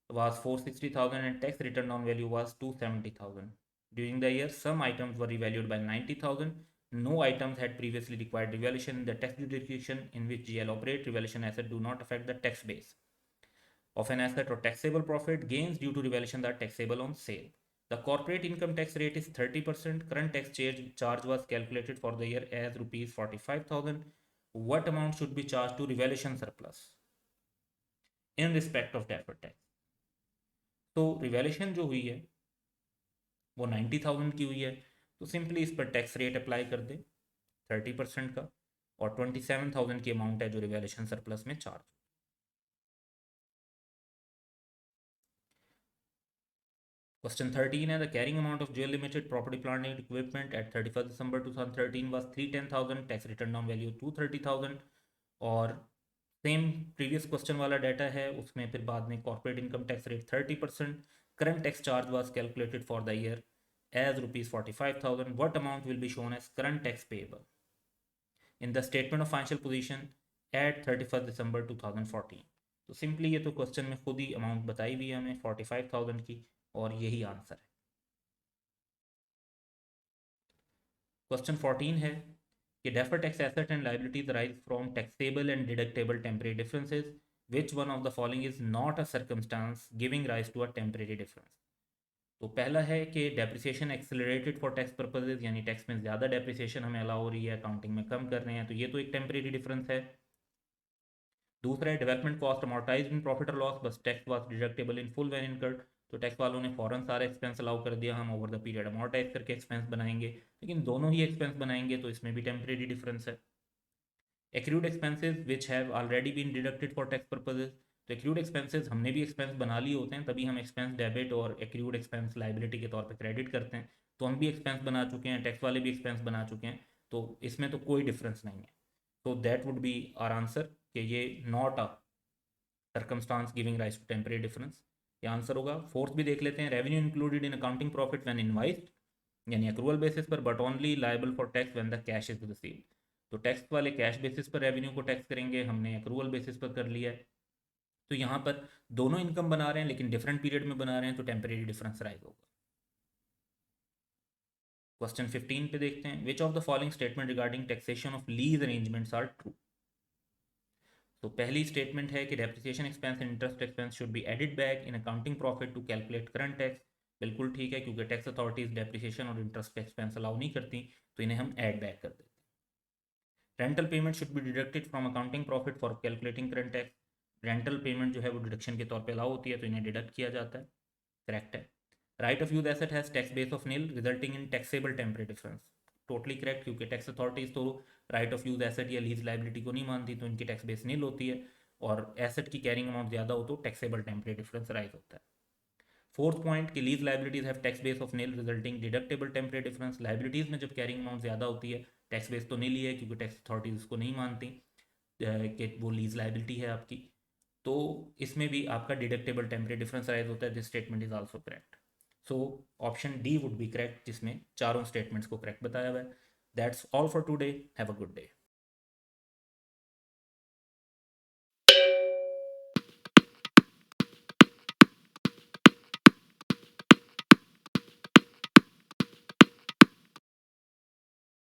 was 460,000 and tax return on value was 270,000. During the year, some items were revalued by 90,000. No items had previously required revaluation in the tax jurisdiction in which GL operate. Revaluation assets do not affect the tax base of an asset or taxable profit. Gains due to revaluation are taxable on sale. The corporate income tax rate is 30%. Current tax charge was calculated for the year as rupees 45,000. What amount should be charged to revaluation surplus in respect of deferred tax? तो revaluation जो हुई है वो 90,000 की हुई है, तो simply इस पर टैक्स रेट अप्लाई कर दे 30% का, और 27,000 की अमाउंट है जो रिवैल्यूएशन सरप्लस में चार्ज। क्वेश्चन 13 है the carrying amount of Jewel limited property plant and equipment at 31 December 2013 was 310,000, tax return down value 230,000। और सेम प्रीवियस क्वेश्चन वाला डाटा है, उसमें फिर बाद में corporate income tax rate 30%, current tax charge was calculated for the year as rupees 45,000. What amount will be shown as current tax payable in the statement of financial position at 31st December 2014? तो simply ये तो question में खुद ही amount बताई हुई है हमें 45,000 की, और यही आंसर है। क्वेश्चन 14 है कि deferred tax asset and liabilities arise from taxable and deductible temporary differences. Which one of the following is not a circumstance giving rise to a temporary difference? तो पहला है कि depreciation accelerated for tax purposes, यानी tax में ज़्यादा depreciation हमें allow हो रही है, अकाउंटिंग में कम कर रहे हैं, तो ये तो एक टेम्परेरी डिफरेंस है। दूसरा है development cost amortise in profit और लॉस, बस tax was deductible in full when incurred. तो टैक्स वालों ने फॉरन सारा एक्सपेंस अलाउ कर दिया, हम ओवर द पीरियड अमोर्टाइज करके एक्सपेंस बनाएंगे, लेकिन दोनों ही एक्सपेंस बनाएंगे तो इसमें भी टेम्परेरी डिफरेंस है। Accrued expenses which have already been deducted for tax purposes, तो एक्रूड एक्सपेंसेस हमने भी एक्सपेंस बना लिए होते हैं, तभी हम एक्सपेंस डेबिट और एक्रूड एक्सपेंस लाइबिलिटी के तौर पे क्रेडिट करते हैं, तो हम भी एक्सपेंस बना चुके हैं, टैक्स वाले भी एक्सपेंस बना चुके हैं, तो इसमें तो कोई डिफरेंस नहीं है। तो that would be our answer कि ये not a circumstance giving rise to temporary difference, ये आंसर होगा। फोर्थ भी देख लेते हैं, revenue included in accounting profit when invoiced, यानी अक्रूवल बेसिस पर, but only liable for tax when the cash is received. तो टैक्स वाले कैश बेसिस पर रेवेन्यू को टैक्स करेंगे, हमने अक्रूवल बेसिस पर कर लिया है, तो यहाँ पर दोनों इनकम बना रहे हैं लेकिन डिफरेंट पीरियड में बना रहे हैं, तो टेम्परेरी डिफरेंस राइज होगा। क्वेश्चन 15 पे देखते हैं, which of the following statement regarding taxation of lease arrangements are true? तो पहली स्टेटमेंट है कि depreciation expense and interest expense should be added back in accounting profit to calculate current tax. बिल्कुल ठीक है, क्योंकि टैक्स अथॉरिटीज डेप्रिसिएशन और interest expense allow नहीं करती, तो इन्हें हम ऐड बैक कर देते हैं। Rental payment should be deducted from accounting profit for calculating current tax. Rental payment जो है वो डिडक्शन के तौर पे अलाउ होती है, तो इन्हें डिडक्ट किया जाता है, करेक्ट है। Right of use asset has tax base of nil resulting in taxable temporary difference, totally correct, क्योंकि टैक्स अथॉरिटीज तो राइट ऑफ यूज एसेट या लीज लाइबिलिटी को नहीं मानती, तो इनकी टैक्स बेस नील होती है, और एसेट की कैरिंग अमाउंट ज़्यादा हो तो टैक्सेबल टेम्परेरी डिफरेंस राइज होता है। फोर्थ पॉइंट कि lease liabilities have tax base of nil resulting deductible temporary difference, liabilities में जब कैरिंग अमाउंट ज़्यादा होती है, टैक्स बेस तो नील ही है, क्योंकि टैक्स अथॉरिटीज उसको नहीं मानती कि वो लीज लाइबिलिटी है आपकी, तो इसमें भी आपका डिडक्टेबल टेम्परेरी डिफरेंस राइज होता है। This statement is also correct, so option D would be correct, जिसमें चारों स्टेटमेंट्स को करेक्ट बताया हुआ है। That's all for today, have a good day.